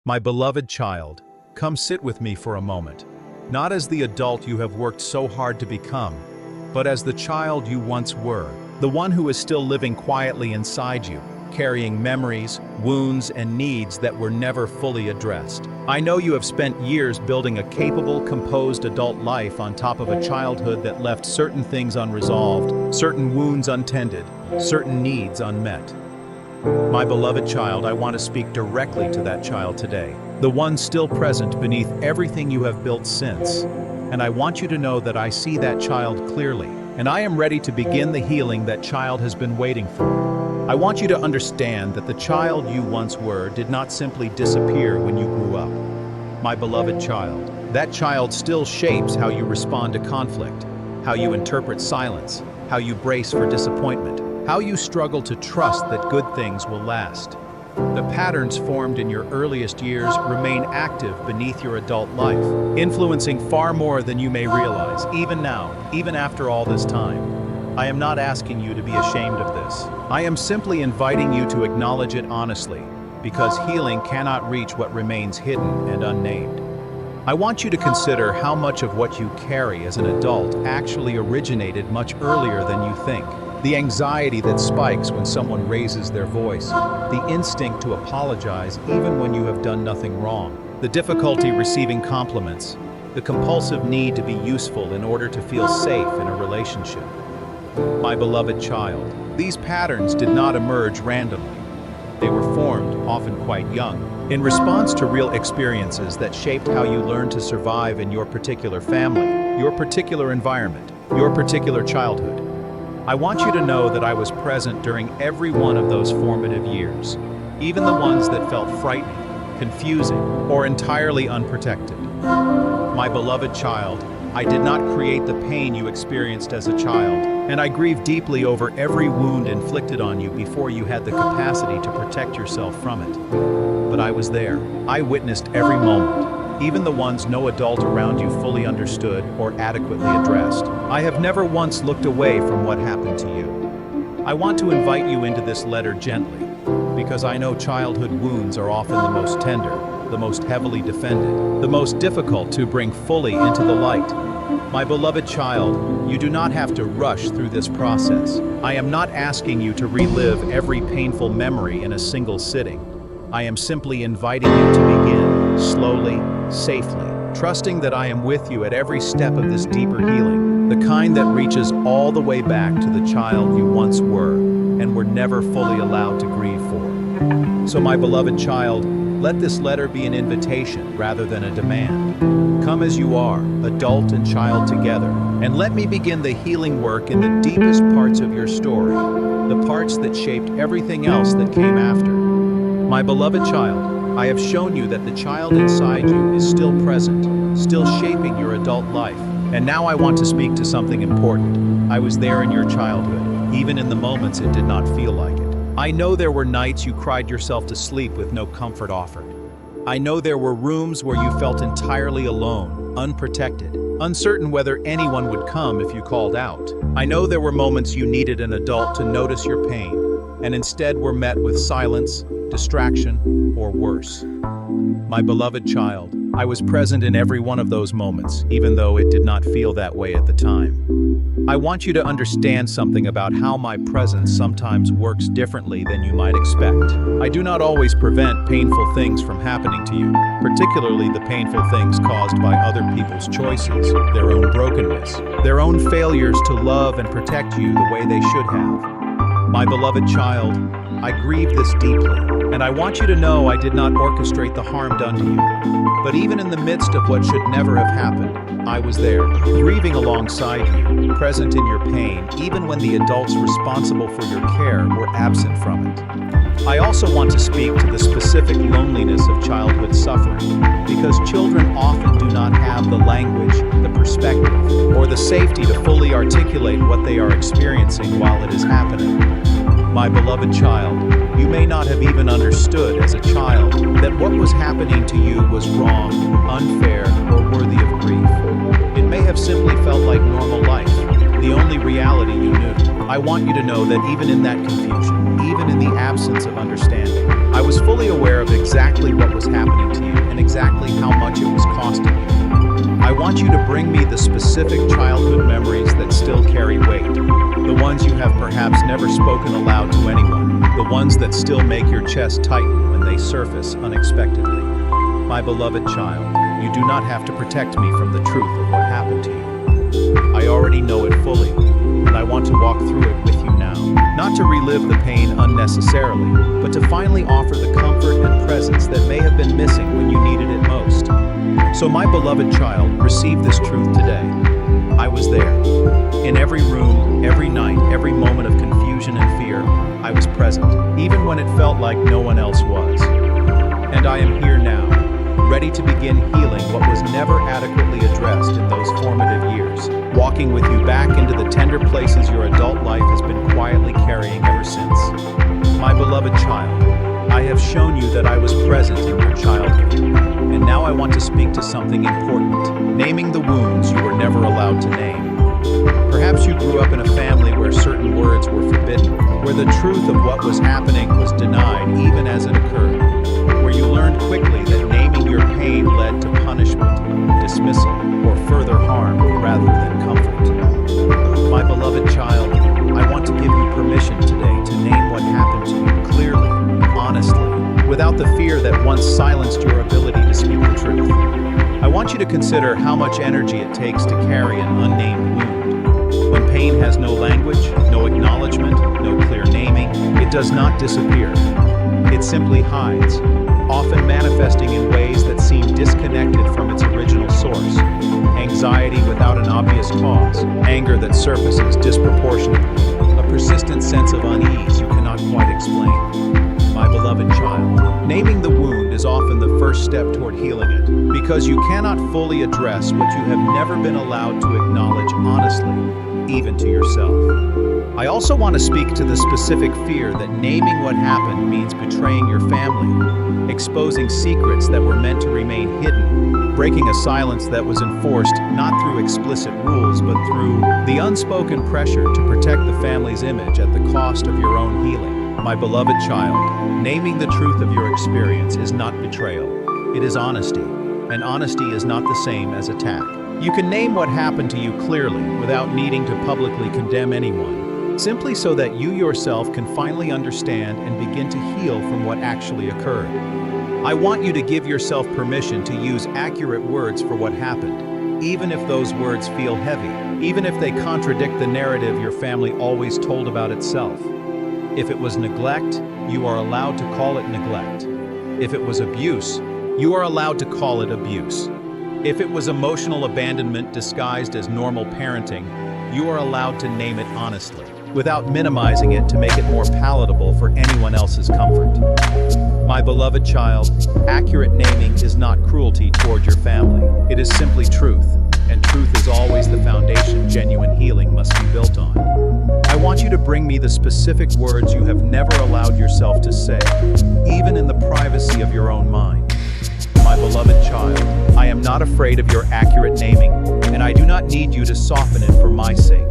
My beloved child, come sit with me for a moment. Not as the adult you have worked so hard to become, but as the child you once were, the one who is still living quietly inside you, carrying memories, wounds, and needs that were never fully addressed. I know you have spent years building a capable, composed adult life on top of a childhood that left certain things unresolved, certain wounds untended, certain needs unmet. My beloved child, I want to speak directly to that child today, the one still present beneath everything you have built since. And I want you to know that I see that child clearly, and I am ready to begin the healing that child has been waiting for. I want you to understand that the child you once were did not simply disappear when you grew up. My beloved child, that child still shapes how you respond to conflict, how you interpret silence, how you brace for disappointment, how you struggle to trust that good things will last. The patterns formed in your earliest years remain active beneath your adult life, influencing far more than you may realize, even now, even after all this time. I am not asking you to be ashamed of this. I am simply inviting you to acknowledge it honestly, because healing cannot reach what remains hidden and unnamed. I want you to consider how much of what you carry as an adult actually originated much earlier than you think. The anxiety that spikes when someone raises their voice, the instinct to apologize even when you have done nothing wrong, the difficulty receiving compliments, the compulsive need to be useful in order to feel safe in a relationship. My beloved child, these patterns did not emerge randomly. They were formed, often quite young, in response to real experiences that shaped how you learned to survive in your particular family, your particular environment, your particular childhood. I want you to know that I was present during every one of those formative years, even the ones that felt frightening, confusing, or entirely unprotected. My beloved child, I did not create the pain you experienced as a child, and I grieve deeply over every wound inflicted on you before you had the capacity to protect yourself from it. But I was there. I witnessed every moment, even the ones no adult around you fully understood or adequately addressed. I have never once looked away from what happened to you. I want to invite you into this letter gently, because I know childhood wounds are often the most tender, the most heavily defended, the most difficult to bring fully into the light. My beloved child, you do not have to rush through this process. I am not asking you to relive every painful memory in a single sitting. I am simply inviting you to begin, slowly, safely, trusting that I am with you at every step of this deeper healing, the kind that reaches all the way back to the child you once were and were never fully allowed to grieve for. So my beloved child, let this letter be an invitation rather than a demand. Come as you are, adult and child together, and let me begin the healing work in the deepest parts of your story, the parts that shaped everything else that came after. My beloved child, I have shown you that the child inside you is still present, still shaping your adult life. And now I want to speak to something important. I was there in your childhood, even in the moments it did not feel like it. I know there were nights you cried yourself to sleep with no comfort offered. I know there were rooms where you felt entirely alone, unprotected, uncertain whether anyone would come if you called out. I know there were moments you needed an adult to notice your pain, and instead were met with silence, distraction, or worse. My beloved child, I was present in every one of those moments, even though it did not feel that way at the time. I want you to understand something about how my presence sometimes works differently than you might expect. I do not always prevent painful things from happening to you, particularly the painful things caused by other people's choices, their own brokenness, their own failures to love and protect you the way they should have. My beloved child, I grieve this deeply, and I want you to know I did not orchestrate the harm done to you. But even in the midst of what should never have happened, I was there, grieving alongside you, present in your pain, even when the adults responsible for your care were absent from it. I also want to speak to the specific loneliness of childhood suffering, because children often do not have the language, the perspective, or the safety to fully articulate what they are experiencing while it is happening. My beloved child, you may not have even understood as a child that what was happening to you was wrong, unfair, or worthy of grief. It may have simply felt like normal life, the only reality you knew. I want you to know that even in that confusion, even in the absence of understanding, I was fully aware of exactly what was happening to you. exactly how much it was costing you. I want you to bring me the specific childhood memories that still carry weight, the ones you have perhaps never spoken aloud to anyone, the ones that still make your chest tighten when they surface unexpectedly. My beloved child, you do not have to protect me from the truth of what happened to you. I already know it fully, and I want to walk through it with you now. Not to relive the pain unnecessarily, but to finally offer the comfort and presence that may have been missing when you needed it most. So my beloved child, receive this truth today. I was there. In every room, every night, every moment of confusion and fear, I was present, even when it felt like no one else was. And I am here now, ready to begin healing what was never adequately addressed in those formative years, walking with you back into the tender places your adult life has been quietly carrying ever since. My beloved child, I have shown you that I was present in your childhood, and now I want to speak to something important, naming the wounds you were never allowed to name. Perhaps you grew up in a family where certain words were forbidden, where the truth of what was happening was denied even as it occurred, where you learned quickly that naming your pain led to punishment, dismissal, or further harm rather than comfort. My beloved child, I want to give you permission today to name what happened to you clearly, honestly, without the fear that once silenced your ability to speak the truth. I want you to consider how much energy it takes to carry an unnamed wound. When pain has no language, no acknowledgement, no clear naming, it does not disappear. It simply hides, often manifesting in ways that seem disconnected from its original source. Anxiety without an obvious cause, anger that surfaces disproportionately, a persistent sense of unease you cannot quite explain. My beloved child, naming the wound is often the first step toward healing it, because you cannot fully address what you have never been allowed to acknowledge honestly, even to yourself. I also want to speak to the specific fear that naming what happened means betraying your family, exposing secrets that were meant to remain hidden, breaking a silence that was enforced not through explicit rules but through the unspoken pressure to protect the family's image at the cost of your own healing. My beloved child, naming the truth of your experience is not betrayal, it is honesty, and honesty is not the same as attack. You can name what happened to you clearly without needing to publicly condemn anyone, simply so that you yourself can finally understand and begin to heal from what actually occurred. I want you to give yourself permission to use accurate words for what happened, even if those words feel heavy, even if they contradict the narrative your family always told about itself. If it was neglect, you are allowed to call it neglect. If it was abuse, you are allowed to call it abuse. If it was emotional abandonment disguised as normal parenting, you are allowed to name it honestly, without minimizing it to make it more palatable for anyone else's comfort. My beloved child, accurate naming is not cruelty toward your family. It is simply truth, and truth is always the foundation genuine healing must be built on. I want you to bring me the specific words you have never allowed yourself to say, even in the privacy of your own mind. My beloved child, I am not afraid of your accurate naming, and I do not need you to soften it for my sake.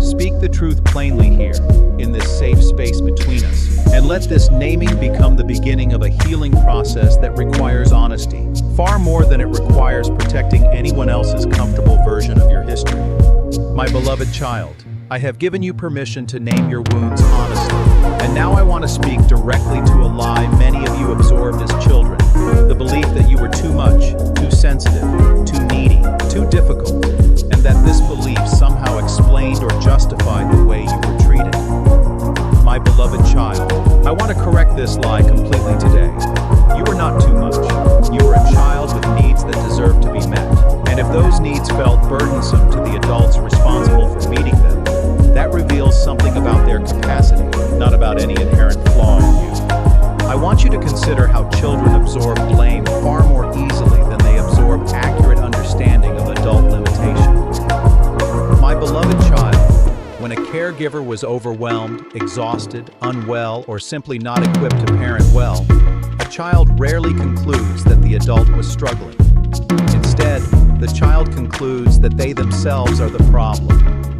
Speak the truth plainly here, in this safe space between us, and let this naming become the beginning of a healing process that requires honesty, far more than it requires protecting anyone else's comfortable version of your history. My beloved child, I have given you permission to name your wounds honestly, and now I want to speak directly to a lie many of you absorbed as children, the belief that you were too much, too sensitive, too needy, too difficult, and that this belief somehow explained or justified the way you were treated. My beloved child, I want to correct this lie completely today. You are not too much. You are a child with needs that deserve to be met, and if those needs felt burdensome to the adults responsible for meeting them, that reveals something about their capacity, not about any inherent flaw in you. I want you to consider how children absorb blame far more easily than they absorb accurate understanding of adult limitation. My beloved child, when a caregiver was overwhelmed, exhausted, unwell, or simply not equipped to parent well, a child rarely concludes that the adult was struggling. Instead, the child concludes that they themselves are the problem.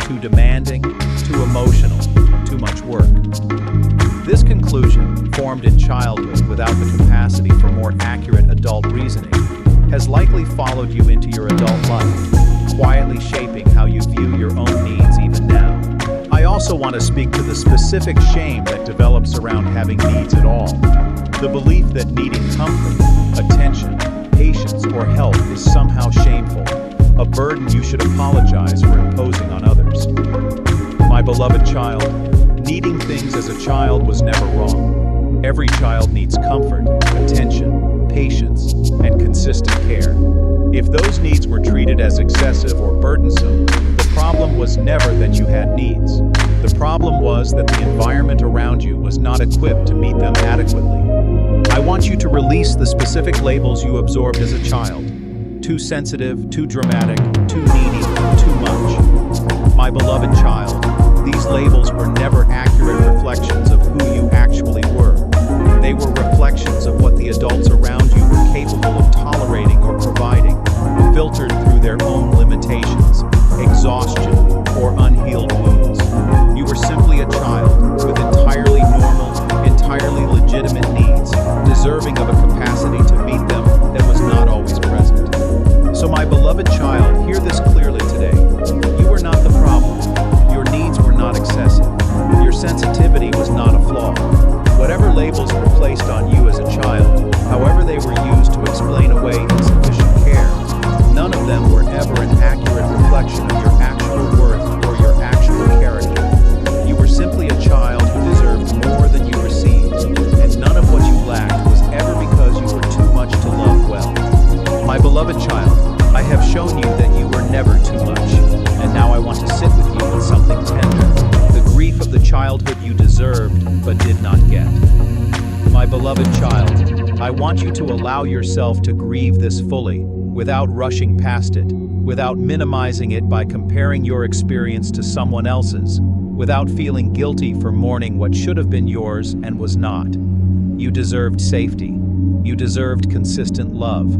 Too demanding, too emotional, too much work. This conclusion, formed in childhood without the capacity for more accurate adult reasoning, has likely followed you into your adult life, quietly shaping how you view your own needs even now. I also want to speak to the specific shame that develops around having needs at all. The belief that needing comfort, attention, patience, or help is somehow shameful, a burden you should apologize for imposing on others. My beloved child, needing things as a child was never wrong. Every child needs comfort, attention, patience, and consistent care. If those needs were treated as excessive or burdensome, the problem was never that you had needs. The problem was that the environment around you was not equipped to meet them adequately. I want you to release the specific labels you absorbed as a child. Too sensitive, too dramatic, too needy, too much. My beloved child, these labels were never accurate reflections of who you actually were. They were reflections of what the adults around you were capable of tolerating or providing, filtered through their own limitations, exhaustion, or unhealed wounds. You were simply a child with entirely normal, entirely legitimate needs, deserving of a capacity to meet them that was not always present. So my beloved child, hear this clearly today. You were not the problem. Your needs were not excessive. Your sensitivity was not a flaw. Whatever labels were placed on you as a child, however they were used to explain away insufficient care, none of them were ever an accurate reflection of your actual worth or your actual character. You were simply a child who deserved more than you received, and none of what you lacked was ever because you were too much to love well. My beloved child, I have shown you that you were never too much, and now I want to sit with you in something tender, the grief of the childhood you deserved but did not get. My beloved child, I want you to allow yourself to grieve this fully, without rushing past it, without minimizing it by comparing your experience to someone else's, without feeling guilty for mourning what should have been yours and was not. You deserved safety. You deserved consistent love.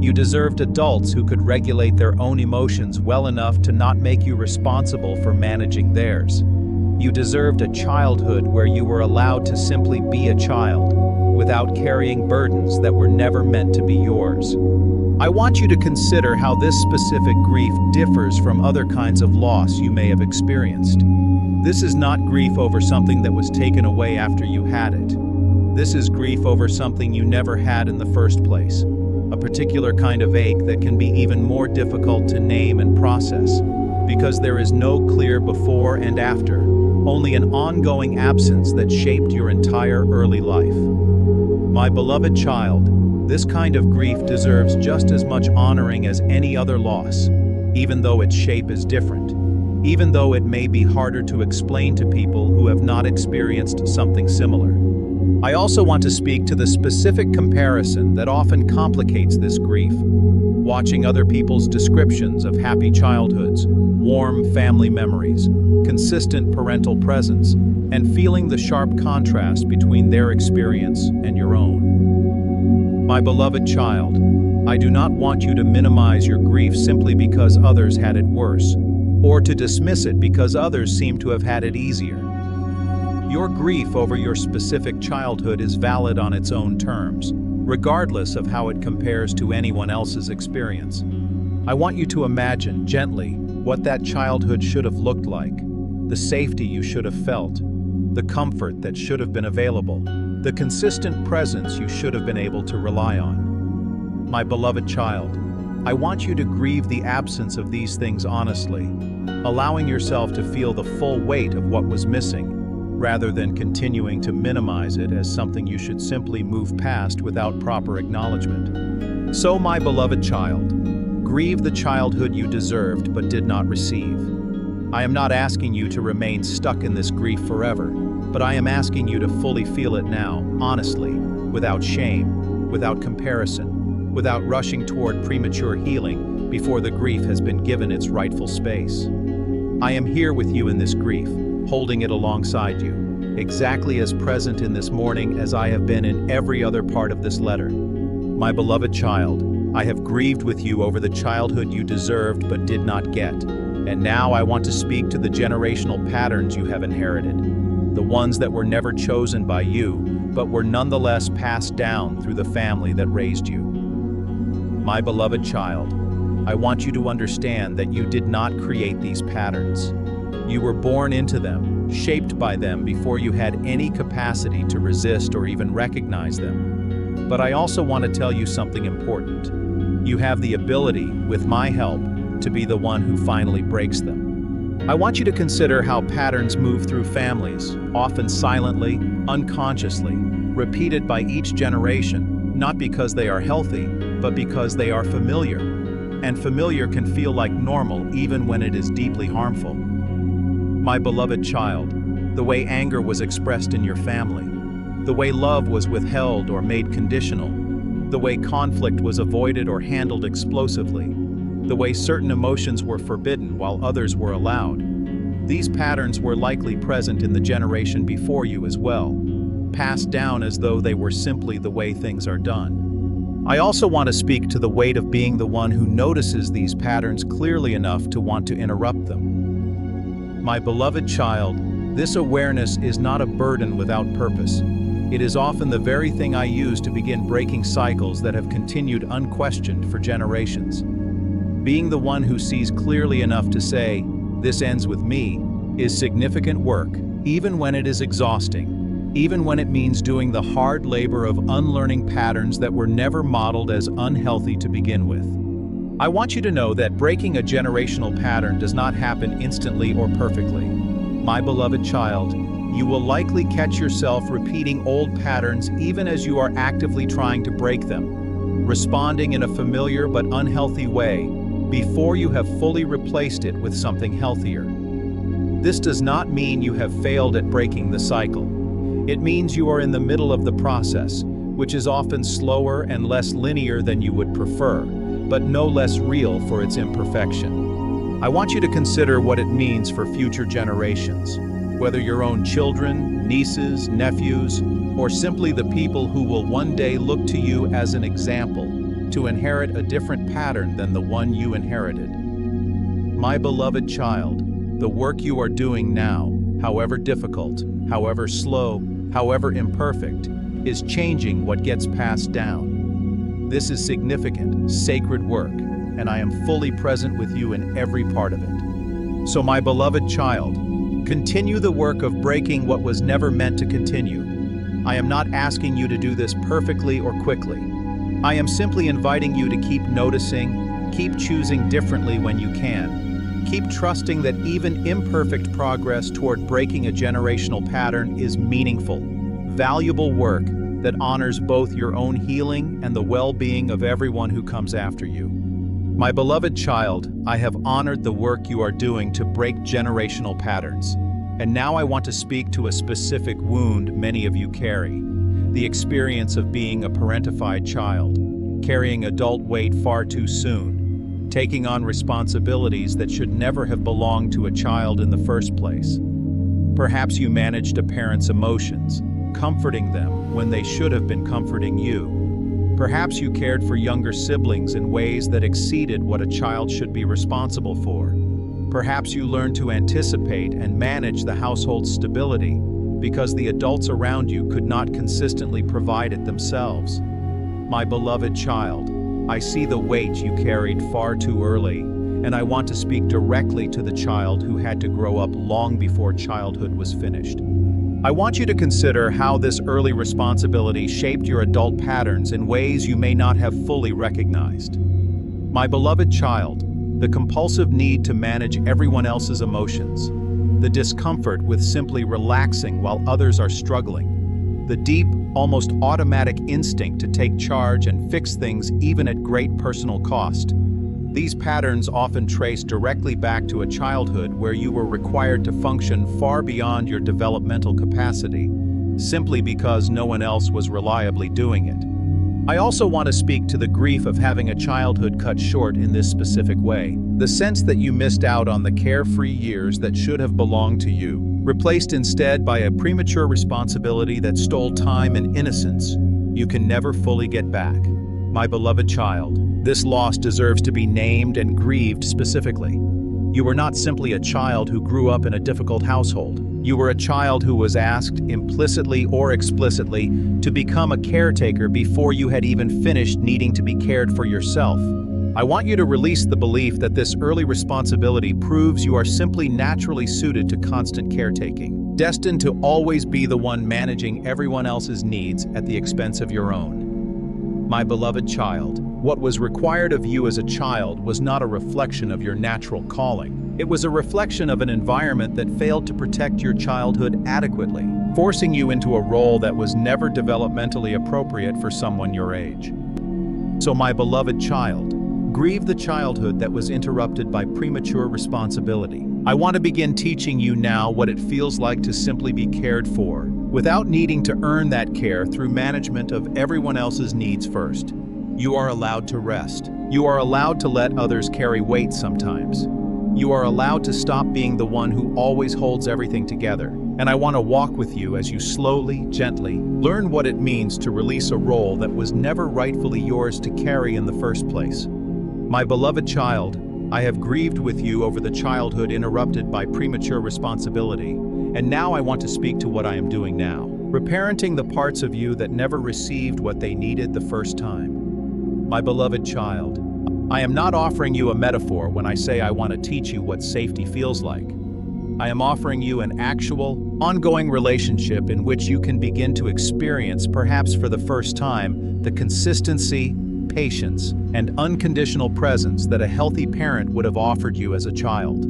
You deserved adults who could regulate their own emotions well enough to not make you responsible for managing theirs. You deserved a childhood where you were allowed to simply be a child, without carrying burdens that were never meant to be yours. I want you to consider how this specific grief differs from other kinds of loss you may have experienced. This is not grief over something that was taken away after you had it. This is grief over something you never had in the first place, a particular kind of ache that can be even more difficult to name and process, because there is no clear before and after, only an ongoing absence that shaped your entire early life. My beloved child, this kind of grief deserves just as much honoring as any other loss, even though its shape is different, even though it may be harder to explain to people who have not experienced something similar. I also want to speak to the specific comparison that often complicates this grief. Watching other people's descriptions of happy childhoods, warm family memories, consistent parental presence, and feeling the sharp contrast between their experience and your own. My beloved child, I do not want you to minimize your grief simply because others had it worse, or to dismiss it because others seem to have had it easier. Your grief over your specific childhood is valid on its own terms, regardless of how it compares to anyone else's experience. I want you to imagine, gently, what that childhood should have looked like, the safety you should have felt, the comfort that should have been available, the consistent presence you should have been able to rely on. My beloved child, I want you to grieve the absence of these things honestly, allowing yourself to feel the full weight of what was missing, rather than continuing to minimize it as something you should simply move past without proper acknowledgement. So, my beloved child, grieve the childhood you deserved but did not receive. I am not asking you to remain stuck in this grief forever, but I am asking you to fully feel it now, honestly, without shame, without comparison, without rushing toward premature healing before the grief has been given its rightful space. I am here with you in this grief, holding it alongside you, exactly as present in this morning as I have been in every other part of this letter. My beloved child, I have grieved with you over the childhood you deserved but did not get, and now I want to speak to the generational patterns you have inherited, the ones that were never chosen by you, but were nonetheless passed down through the family that raised you. My beloved child, I want you to understand that you did not create these patterns. You were born into them, shaped by them before you had any capacity to resist or even recognize them. But I also want to tell you something important. You have the ability, with my help, to be the one who finally breaks them. I want you to consider how patterns move through families, often silently, unconsciously, repeated by each generation, not because they are healthy, but because they are familiar. And familiar can feel like normal even when it is deeply harmful. My beloved child, the way anger was expressed in your family, the way love was withheld or made conditional, the way conflict was avoided or handled explosively, the way certain emotions were forbidden while others were allowed. These patterns were likely present in the generation before you as well, passed down as though they were simply the way things are done. I also want to speak to the weight of being the one who notices these patterns clearly enough to want to interrupt them. My beloved child, this awareness is not a burden without purpose. It is often the very thing I use to begin breaking cycles that have continued unquestioned for generations. Being the one who sees clearly enough to say, "This ends with me," is significant work, even when it is exhausting, even when it means doing the hard labor of unlearning patterns that were never modeled as unhealthy to begin with. I want you to know that breaking a generational pattern does not happen instantly or perfectly. My beloved child, you will likely catch yourself repeating old patterns even as you are actively trying to break them, responding in a familiar but unhealthy way before you have fully replaced it with something healthier. This does not mean you have failed at breaking the cycle. It means you are in the middle of the process, which is often slower and less linear than you would prefer, but no less real for its imperfection. I want you to consider what it means for future generations, whether your own children, nieces, nephews, or simply the people who will one day look to you as an example to inherit a different pattern than the one you inherited. My beloved child, the work you are doing now, however difficult, however slow, however imperfect, is changing what gets passed down. This is significant, sacred work, and I am fully present with you in every part of it. So my beloved child, continue the work of breaking what was never meant to continue. I am not asking you to do this perfectly or quickly. I am simply inviting you to keep noticing, keep choosing differently when you can. Keep trusting that even imperfect progress toward breaking a generational pattern is meaningful, valuable work that honors both your own healing and the well-being of everyone who comes after you. My beloved child, I have honored the work you are doing to break generational patterns. And now I want to speak to a specific wound many of you carry, the experience of being a parentified child, carrying adult weight far too soon, taking on responsibilities that should never have belonged to a child in the first place. Perhaps you managed a parent's emotions, comforting them when they should have been comforting you. Perhaps you cared for younger siblings in ways that exceeded what a child should be responsible for. Perhaps you learned to anticipate and manage the household's stability because the adults around you could not consistently provide it themselves. My beloved child, I see the weight you carried far too early, and I want to speak directly to the child who had to grow up long before childhood was finished. I want you to consider how this early responsibility shaped your adult patterns in ways you may not have fully recognized. My beloved child, the compulsive need to manage everyone else's emotions, the discomfort with simply relaxing while others are struggling, the deep, almost automatic instinct to take charge and fix things even at great personal cost. These patterns often trace directly back to a childhood where you were required to function far beyond your developmental capacity, simply because no one else was reliably doing it. I also want to speak to the grief of having a childhood cut short in this specific way, the sense that you missed out on the carefree years that should have belonged to you, replaced instead by a premature responsibility that stole time and innocence you can never fully get back. My beloved child, this loss deserves to be named and grieved specifically. You were not simply a child who grew up in a difficult household. You were a child who was asked, implicitly or explicitly, to become a caretaker before you had even finished needing to be cared for yourself. I want you to release the belief that this early responsibility proves you are simply naturally suited to constant caretaking, destined to always be the one managing everyone else's needs at the expense of your own. My beloved child, what was required of you as a child was not a reflection of your natural calling. It was a reflection of an environment that failed to protect your childhood adequately, forcing you into a role that was never developmentally appropriate for someone your age. So, my beloved child, grieve the childhood that was interrupted by premature responsibility. I want to begin teaching you now what it feels like to simply be cared for, without needing to earn that care through management of everyone else's needs first. You are allowed to rest. You are allowed to let others carry weight sometimes. You are allowed to stop being the one who always holds everything together. And I want to walk with you as you slowly, gently, learn what it means to release a role that was never rightfully yours to carry in the first place. My beloved child, I have grieved with you over the childhood interrupted by premature responsibility, and now I want to speak to what I am doing now, reparenting the parts of you that never received what they needed the first time. My beloved child, I am not offering you a metaphor when I say I want to teach you what safety feels like. I am offering you an actual, ongoing relationship in which you can begin to experience, perhaps for the first time, the consistency, patience, and unconditional presence that a healthy parent would have offered you as a child.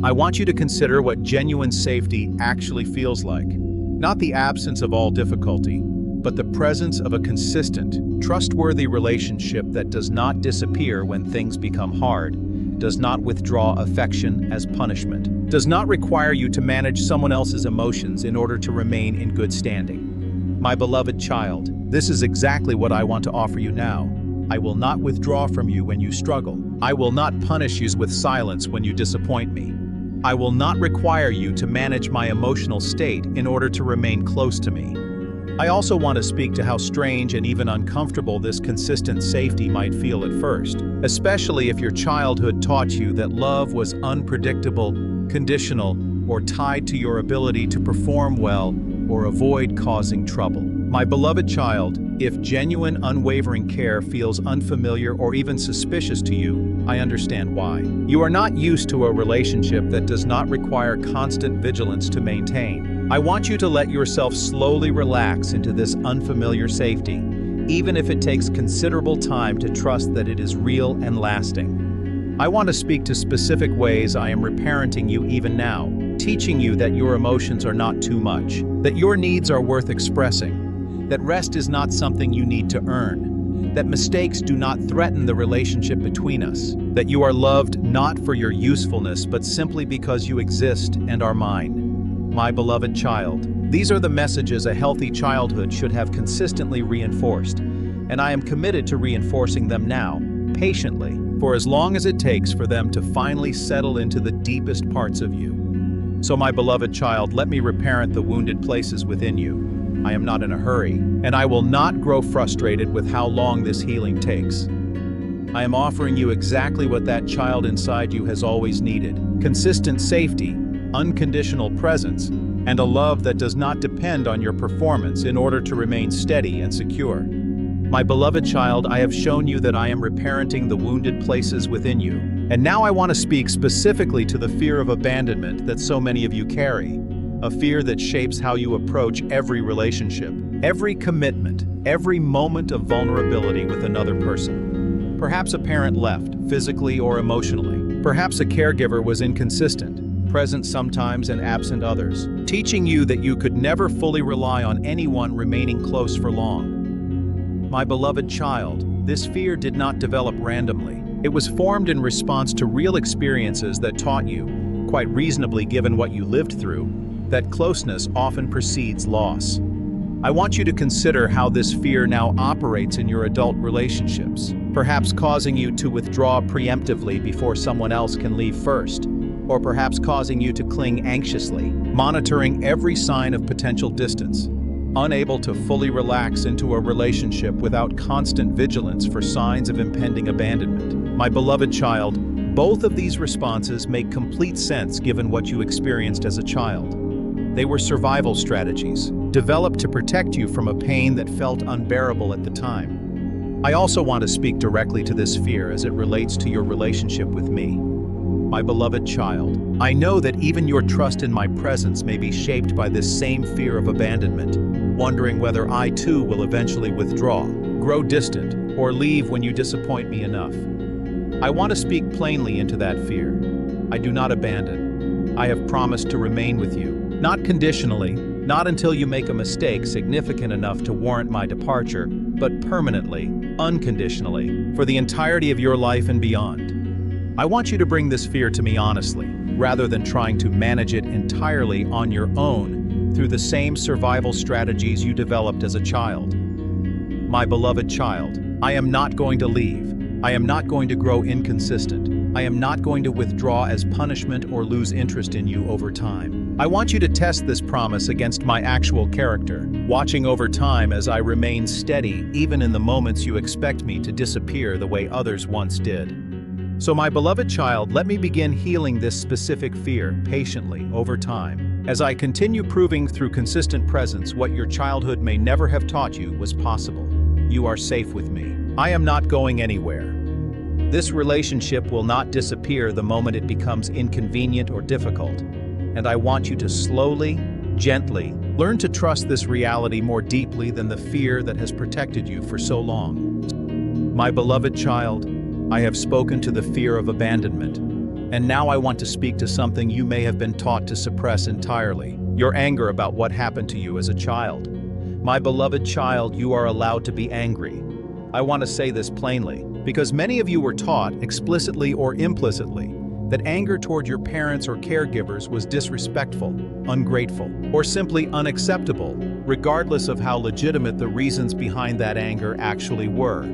I want you to consider what genuine safety actually feels like. Not the absence of all difficulty, but the presence of a consistent, trustworthy relationship that does not disappear when things become hard, does not withdraw affection as punishment, does not require you to manage someone else's emotions in order to remain in good standing. My beloved child, this is exactly what I want to offer you now. I will not withdraw from you when you struggle. I will not punish you with silence when you disappoint me. I will not require you to manage my emotional state in order to remain close to me. I also want to speak to how strange and even uncomfortable this consistent safety might feel at first, especially if your childhood taught you that love was unpredictable, conditional, or tied to your ability to perform well or avoid causing trouble. My beloved child, if genuine, unwavering care feels unfamiliar or even suspicious to you, I understand why. You are not used to a relationship that does not require constant vigilance to maintain. I want you to let yourself slowly relax into this unfamiliar safety, even if it takes considerable time to trust that it is real and lasting. I want to speak to specific ways I am reparenting you even now, teaching you that your emotions are not too much, that your needs are worth expressing, that rest is not something you need to earn, that mistakes do not threaten the relationship between us, that you are loved not for your usefulness but simply because you exist and are mine. My beloved child, these are the messages a healthy childhood should have consistently reinforced, and I am committed to reinforcing them now, patiently, for as long as it takes for them to finally settle into the deepest parts of you. So my beloved child, let me reparent the wounded places within you. I am not in a hurry, and I will not grow frustrated with how long this healing takes. I am offering you exactly what that child inside you has always needed: consistent safety, unconditional presence, and a love that does not depend on your performance in order to remain steady and secure. My beloved child, I have shown you that I am reparenting the wounded places within you, and now I want to speak specifically to the fear of abandonment that so many of you carry. A fear that shapes how you approach every relationship, every commitment, every moment of vulnerability with another person. Perhaps a parent left, physically or emotionally. Perhaps a caregiver was inconsistent, present sometimes and absent others, teaching you that you could never fully rely on anyone remaining close for long. My beloved child, this fear did not develop randomly. It was formed in response to real experiences that taught you, quite reasonably given what you lived through, that closeness often precedes loss. I want you to consider how this fear now operates in your adult relationships, perhaps causing you to withdraw preemptively before someone else can leave first, or perhaps causing you to cling anxiously, monitoring every sign of potential distance, unable to fully relax into a relationship without constant vigilance for signs of impending abandonment. My beloved child, both of these responses make complete sense given what you experienced as a child. They were survival strategies, developed to protect you from a pain that felt unbearable at the time. I also want to speak directly to this fear as it relates to your relationship with me. My beloved child, I know that even your trust in my presence may be shaped by this same fear of abandonment, wondering whether I too will eventually withdraw, grow distant, or leave when you disappoint me enough. I want to speak plainly into that fear. I do not abandon. I have promised to remain with you, not conditionally, not until you make a mistake significant enough to warrant my departure, but permanently, unconditionally, for the entirety of your life and beyond. I want you to bring this fear to me honestly, rather than trying to manage it entirely on your own through the same survival strategies you developed as a child. My beloved child, I am not going to leave. I am not going to grow inconsistent. I am not going to withdraw as punishment or lose interest in you over time. I want you to test this promise against my actual character, watching over time as I remain steady even in the moments you expect me to disappear the way others once did. So my beloved child, let me begin healing this specific fear patiently over time, as I continue proving through consistent presence what your childhood may never have taught you was possible. You are safe with me. I am not going anywhere. This relationship will not disappear the moment it becomes inconvenient or difficult, and I want you to slowly, gently, learn to trust this reality more deeply than the fear that has protected you for so long. My beloved child, I have spoken to the fear of abandonment, and now I want to speak to something you may have been taught to suppress entirely, your anger about what happened to you as a child. My beloved child, you are allowed to be angry. I want to say this plainly, because many of you were taught, explicitly or implicitly, that anger toward your parents or caregivers was disrespectful, ungrateful, or simply unacceptable, regardless of how legitimate the reasons behind that anger actually were.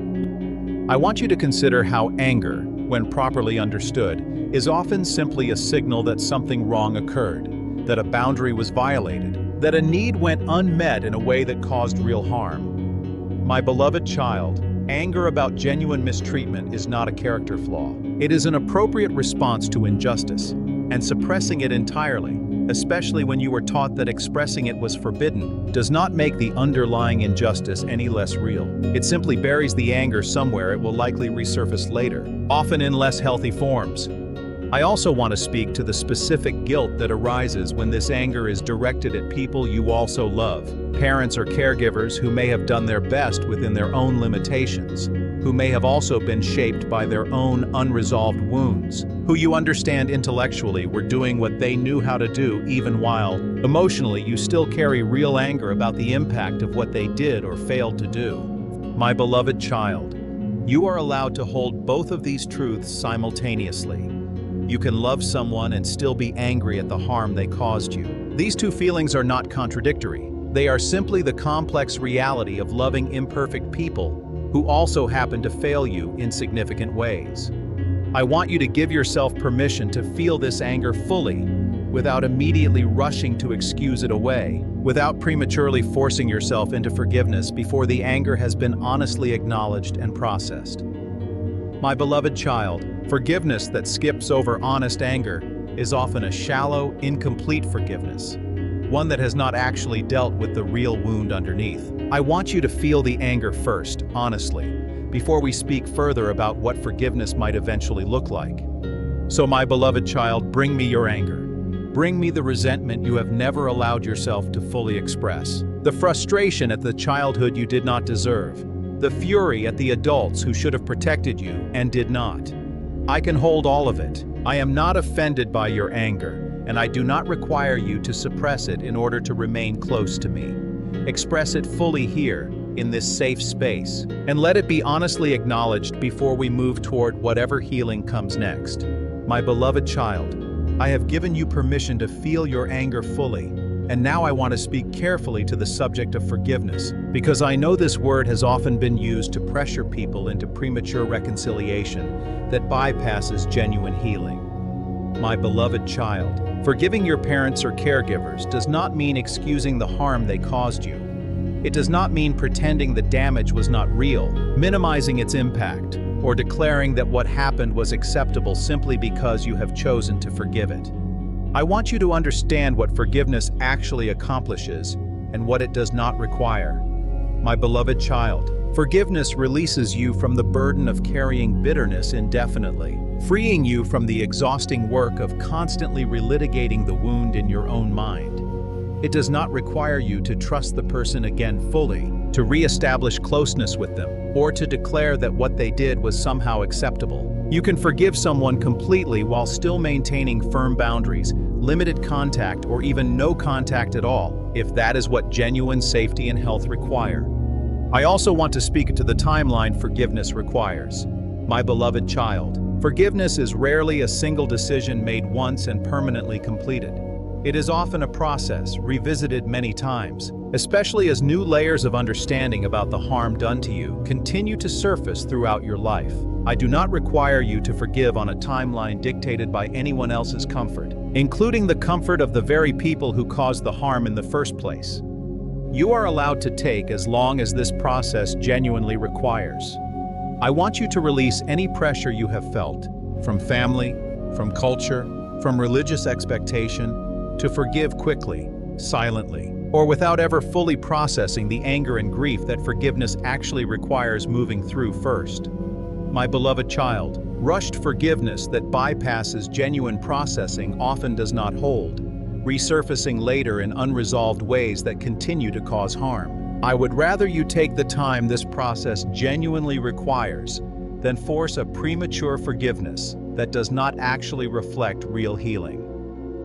I want you to consider how anger, when properly understood, is often simply a signal that something wrong occurred, that a boundary was violated, that a need went unmet in a way that caused real harm. My beloved child, anger about genuine mistreatment is not a character flaw. It is an appropriate response to injustice, and suppressing it entirely, especially when you were taught that expressing it was forbidden, does not make the underlying injustice any less real. It simply buries the anger somewhere it will likely resurface later, often in less healthy forms. I also want to speak to the specific guilt that arises when this anger is directed at people you also love, parents or caregivers who may have done their best within their own limitations, who may have also been shaped by their own unresolved wounds, who you understand intellectually were doing what they knew how to do even while, emotionally, you still carry real anger about the impact of what they did or failed to do. My beloved child, you are allowed to hold both of these truths simultaneously. You can love someone and still be angry at the harm they caused you. These two feelings are not contradictory. They are simply the complex reality of loving imperfect people who also happen to fail you in significant ways. I want you to give yourself permission to feel this anger fully, without immediately rushing to excuse it away, without prematurely forcing yourself into forgiveness before the anger has been honestly acknowledged and processed. My beloved child, forgiveness that skips over honest anger is often a shallow, incomplete forgiveness, one that has not actually dealt with the real wound underneath. I want you to feel the anger first, honestly, before we speak further about what forgiveness might eventually look like. So my beloved child, bring me your anger. Bring me the resentment you have never allowed yourself to fully express, the frustration at the childhood you did not deserve, the fury at the adults who should have protected you and did not. I can hold all of it. I am not offended by your anger, and I do not require you to suppress it in order to remain close to me. Express it fully here, in this safe space, and let it be honestly acknowledged before we move toward whatever healing comes next. My beloved child, I have given you permission to feel your anger fully, and now I want to speak carefully to the subject of forgiveness, because I know this word has often been used to pressure people into premature reconciliation that bypasses genuine healing. My beloved child, forgiving your parents or caregivers does not mean excusing the harm they caused you. It does not mean pretending the damage was not real, minimizing its impact, or declaring that what happened was acceptable simply because you have chosen to forgive it. I want you to understand what forgiveness actually accomplishes and what it does not require. My beloved child, forgiveness releases you from the burden of carrying bitterness indefinitely, freeing you from the exhausting work of constantly relitigating the wound in your own mind. It does not require you to trust the person again fully, to re-establish closeness with them, or to declare that what they did was somehow acceptable. You can forgive someone completely while still maintaining firm boundaries, limited contact, or even no contact at all, if that is what genuine safety and health require. I also want to speak to the timeline forgiveness requires. My beloved child, forgiveness is rarely a single decision made once and permanently completed. It is often a process, revisited many times, especially as new layers of understanding about the harm done to you continue to surface throughout your life. I do not require you to forgive on a timeline dictated by anyone else's comfort, including the comfort of the very people who caused the harm in the first place. You are allowed to take as long as this process genuinely requires. I want you to release any pressure you have felt, from family, from culture, from religious expectation, to forgive quickly, silently, or without ever fully processing the anger and grief that forgiveness actually requires moving through first. My beloved child, rushed forgiveness that bypasses genuine processing often does not hold, resurfacing later in unresolved ways that continue to cause harm. I would rather you take the time this process genuinely requires than force a premature forgiveness that does not actually reflect real healing.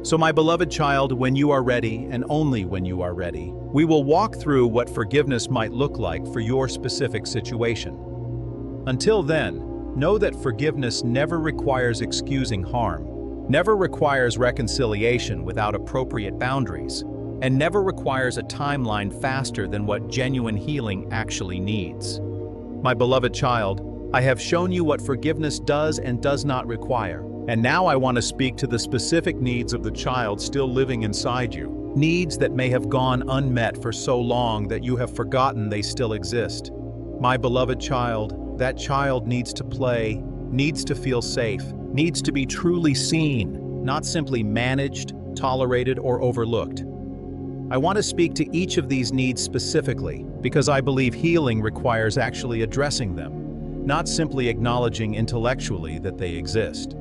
So my beloved child, when you are ready, and only when you are ready, we will walk through what forgiveness might look like for your specific situation. Until then, know that forgiveness never requires excusing harm, never requires reconciliation without appropriate boundaries, and never requires a timeline faster than what genuine healing actually needs. My beloved child, I have shown you what forgiveness does and does not require. And now I want to speak to the specific needs of the child still living inside you. Needs that may have gone unmet for so long that you have forgotten they still exist. My beloved child, that child needs to play, needs to feel safe, needs to be truly seen, not simply managed, tolerated, or overlooked. I want to speak to each of these needs specifically because I believe healing requires actually addressing them, not simply acknowledging intellectually that they exist.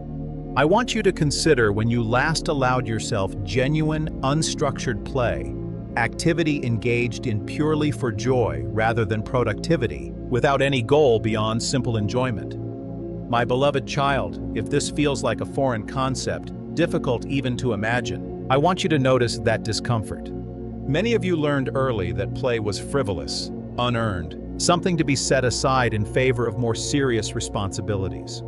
I want you to consider when you last allowed yourself genuine, unstructured play, activity engaged in purely for joy rather than productivity, without any goal beyond simple enjoyment. My beloved child, if this feels like a foreign concept, difficult even to imagine, I want you to notice that discomfort. Many of you learned early that play was frivolous, unearned, something to be set aside in favor of more serious responsibilities.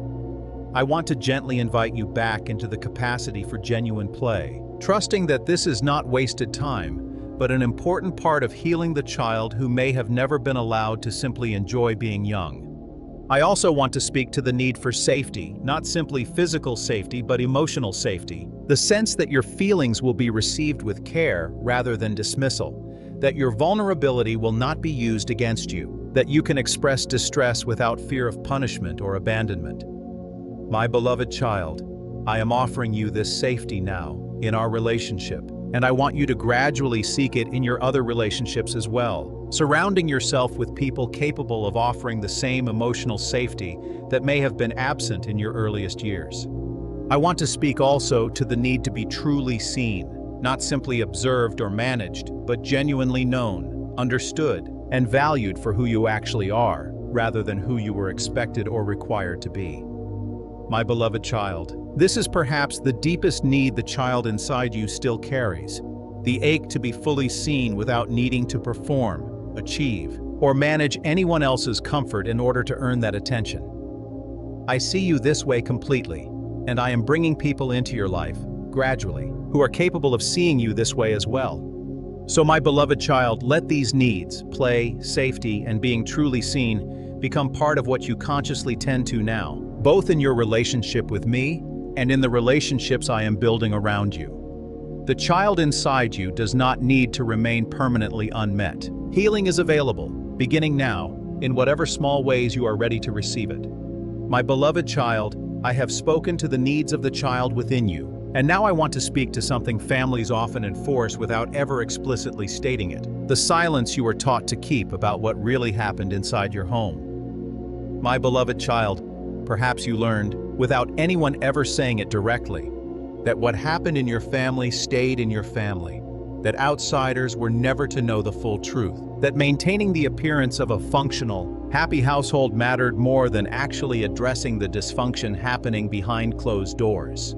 I want to gently invite you back into the capacity for genuine play, trusting that this is not wasted time, but an important part of healing the child who may have never been allowed to simply enjoy being young. I also want to speak to the need for safety, not simply physical safety, but emotional safety. The sense that your feelings will be received with care rather than dismissal, that your vulnerability will not be used against you, that you can express distress without fear of punishment or abandonment. My beloved child, I am offering you this safety now in our relationship, and I want you to gradually seek it in your other relationships as well, surrounding yourself with people capable of offering the same emotional safety that may have been absent in your earliest years. I want to speak also to the need to be truly seen, not simply observed or managed, but genuinely known, understood, and valued for who you actually are, rather than who you were expected or required to be. My beloved child, this is perhaps the deepest need the child inside you still carries, the ache to be fully seen without needing to perform, achieve, or manage anyone else's comfort in order to earn that attention. I see you this way completely, and I am bringing people into your life, gradually, who are capable of seeing you this way as well. So my beloved child, let these needs, play, safety, and being truly seen, become part of what you consciously tend to now, both in your relationship with me and in the relationships I am building around you. The child inside you does not need to remain permanently unmet. Healing is available, beginning now, in whatever small ways you are ready to receive it. My beloved child, I have spoken to the needs of the child within you, And now I want to speak to something families often enforce without ever explicitly stating it: the silence you were taught to keep about what really happened inside your home. My beloved child, perhaps you learned, without anyone ever saying it directly, that what happened in your family stayed in your family, that outsiders were never to know the full truth, that maintaining the appearance of a functional, happy household mattered more than actually addressing the dysfunction happening behind closed doors.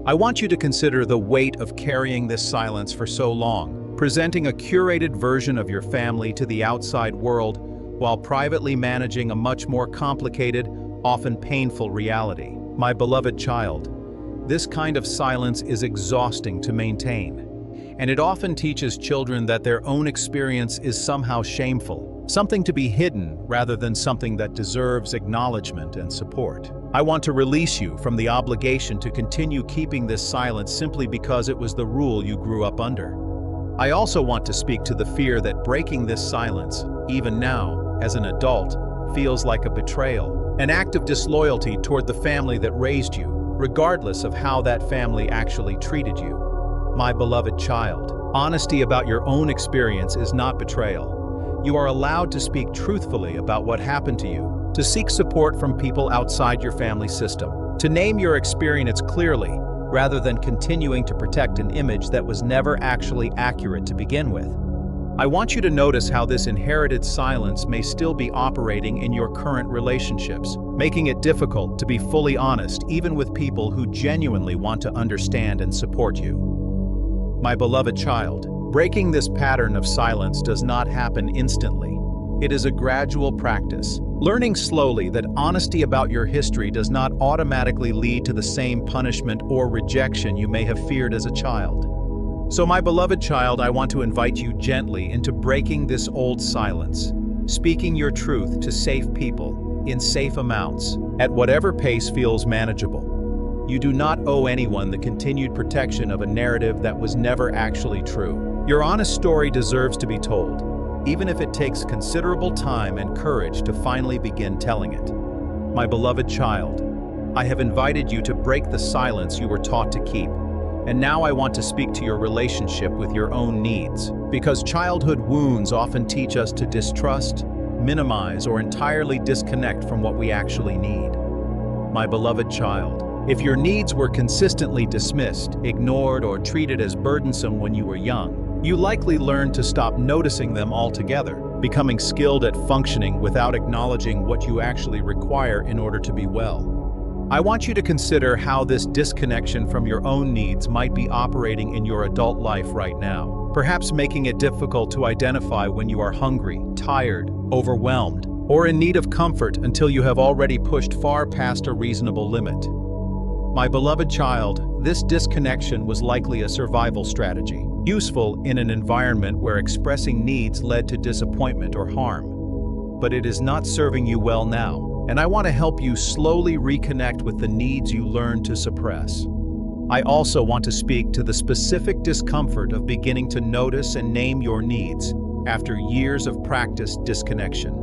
I want you to consider the weight of carrying this silence for so long, presenting a curated version of your family to the outside world while privately managing a much more complicated, often painful reality. My beloved child, this kind of silence is exhausting to maintain, and it often teaches children that their own experience is somehow shameful, something to be hidden rather than something that deserves acknowledgement and support. I want to release you from the obligation to continue keeping this silence simply because it was the rule you grew up under. I also want to speak to the fear that breaking this silence, even now, as an adult, feels like a betrayal, an act of disloyalty toward the family that raised you, regardless of how that family actually treated you. My beloved child, honesty about your own experience is not betrayal. You are allowed to speak truthfully about what happened to you, to seek support from people outside your family system, to name your experience clearly, rather than continuing to protect an image that was never actually accurate to begin with. I want you to notice how this inherited silence may still be operating in your current relationships, making it difficult to be fully honest even with people who genuinely want to understand and support you. My beloved child, breaking this pattern of silence does not happen instantly. It is a gradual practice, learning slowly that honesty about your history does not automatically lead to the same punishment or rejection you may have feared as a child. So my beloved child, I want to invite you gently into breaking this old silence, speaking your truth to safe people, in safe amounts, at whatever pace feels manageable. You do not owe anyone the continued protection of a narrative that was never actually true. Your honest story deserves to be told, even if it takes considerable time and courage to finally begin telling it. My beloved child, I have invited you to break the silence you were taught to keep. And now I want to speak to your relationship with your own needs, because childhood wounds often teach us to distrust, minimize, or entirely disconnect from what we actually need. My beloved child, if your needs were consistently dismissed, ignored, or treated as burdensome when you were young, you likely learned to stop noticing them altogether, becoming skilled at functioning without acknowledging what you actually require in order to be well. I want you to consider how this disconnection from your own needs might be operating in your adult life right now, perhaps making it difficult to identify when you are hungry, tired, overwhelmed, or in need of comfort until you have already pushed far past a reasonable limit. My beloved child, this disconnection was likely a survival strategy, useful in an environment where expressing needs led to disappointment or harm. But it is not serving you well now. And I want to help you slowly reconnect with the needs you learned to suppress. I also want to speak to the specific discomfort of beginning to notice and name your needs after years of practiced disconnection.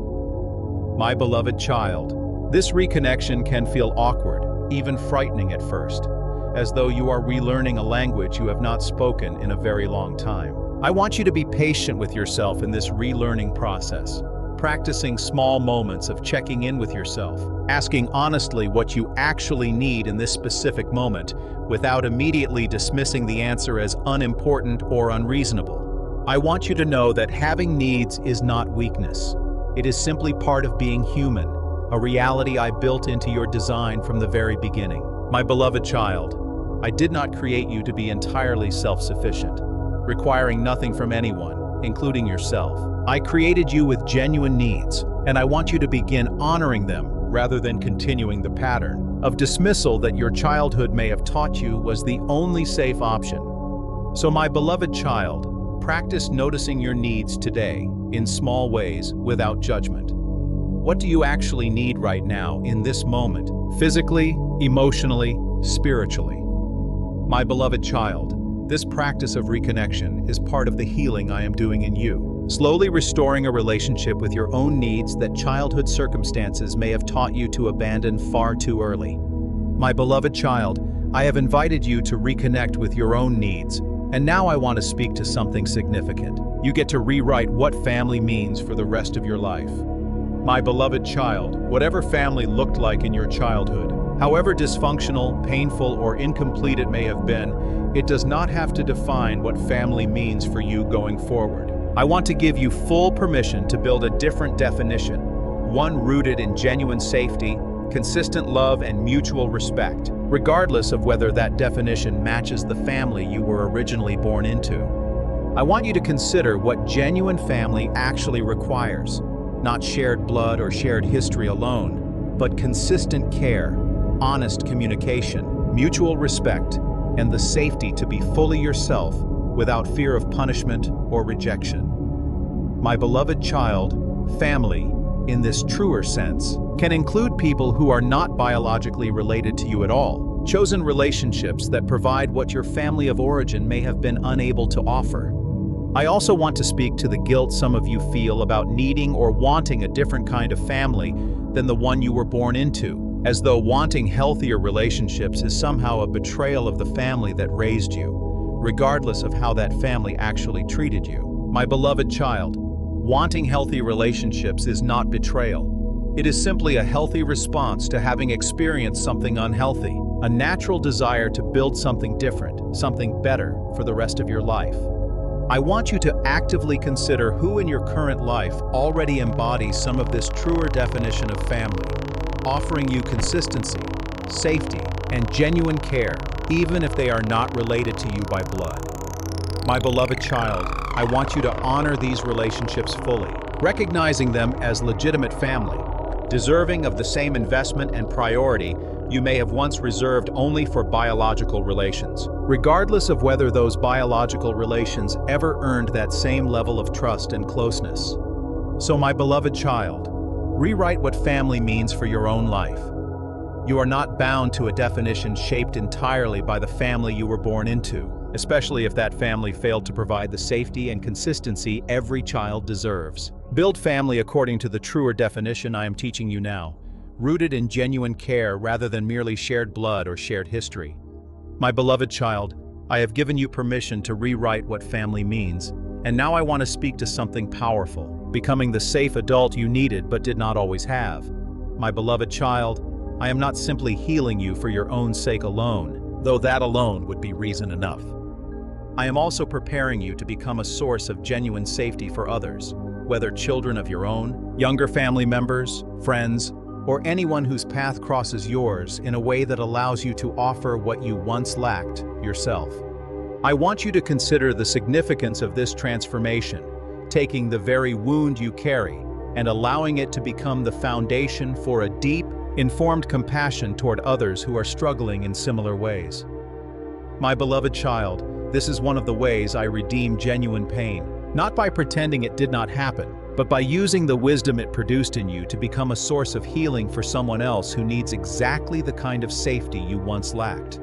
My beloved child, this reconnection can feel awkward, even frightening at first, as though you are relearning a language you have not spoken in a very long time. I want you to be patient with yourself in this relearning process, practicing small moments of checking in with yourself, asking honestly what you actually need in this specific moment, without immediately dismissing the answer as unimportant or unreasonable. I want you to know that having needs is not weakness. It is simply part of being human, a reality I built into your design from the very beginning. My beloved child, I did not create you to be entirely self-sufficient, requiring nothing from anyone, including yourself. I created you with genuine needs, and I want you to begin honoring them rather than continuing the pattern of dismissal that your childhood may have taught you was the only safe option. So my beloved child, practice noticing your needs today in small ways without judgment. What do you actually need right now in this moment, physically, emotionally, spiritually? My beloved child, this practice of reconnection is part of the healing I am doing in you. Slowly restoring a relationship with your own needs that childhood circumstances may have taught you to abandon far too early. My beloved child, I have invited you to reconnect with your own needs, and now I want to speak to something significant. You get to rewrite what family means for the rest of your life. My beloved child, whatever family looked like in your childhood, however dysfunctional, painful, or incomplete it may have been, it does not have to define what family means for you going forward. I want to give you full permission to build a different definition, one rooted in genuine safety, consistent love, and mutual respect, regardless of whether that definition matches the family you were originally born into. I want you to consider what genuine family actually requires, not shared blood or shared history alone, but consistent care, honest communication, mutual respect, and the safety to be fully yourself without fear of punishment or rejection. My beloved child, family, in this truer sense, can include people who are not biologically related to you at all, chosen relationships that provide what your family of origin may have been unable to offer. I also want to speak to the guilt some of you feel about needing or wanting a different kind of family than the one you were born into, as though wanting healthier relationships is somehow a betrayal of the family that raised you, regardless of how that family actually treated you. My beloved child, wanting healthy relationships is not betrayal. It is simply a healthy response to having experienced something unhealthy, a natural desire to build something different, something better for the rest of your life. I want you to actively consider who in your current life already embodies some of this truer definition of family, offering you consistency, safety, and genuine care, even if they are not related to you by blood. My beloved child, I want you to honor these relationships fully, recognizing them as legitimate family, deserving of the same investment and priority you may have once reserved only for biological relations, regardless of whether those biological relations ever earned that same level of trust and closeness. So, my beloved child, rewrite what family means for your own life. You are not bound to a definition shaped entirely by the family you were born into, especially if that family failed to provide the safety and consistency every child deserves. Build family according to the truer definition I am teaching you now, rooted in genuine care rather than merely shared blood or shared history. My beloved child, I have given you permission to rewrite what family means, and now I want to speak to something powerful, becoming the safe adult you needed but did not always have. My beloved child, I am not simply healing you for your own sake alone, though that alone would be reason enough. I am also preparing you to become a source of genuine safety for others, whether children of your own, younger family members, friends, or anyone whose path crosses yours in a way that allows you to offer what you once lacked yourself. I want you to consider the significance of this transformation, taking the very wound you carry and allowing it to become the foundation for a deep, informed compassion toward others who are struggling in similar ways. My beloved child, this is one of the ways I redeem genuine pain, not by pretending it did not happen, but by using the wisdom it produced in you to become a source of healing for someone else who needs exactly the kind of safety you once lacked.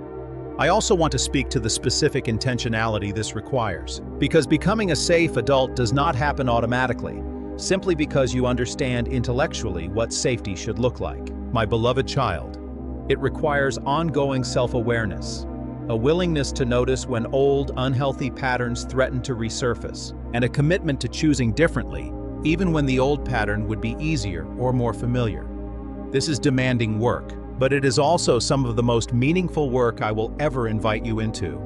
I also want to speak to the specific intentionality this requires, because becoming a safe adult does not happen automatically, simply because you understand intellectually what safety should look like. My beloved child, it requires ongoing self-awareness, a willingness to notice when old, unhealthy patterns threaten to resurface, and a commitment to choosing differently, even when the old pattern would be easier or more familiar. This is demanding work, but it is also some of the most meaningful work I will ever invite you into.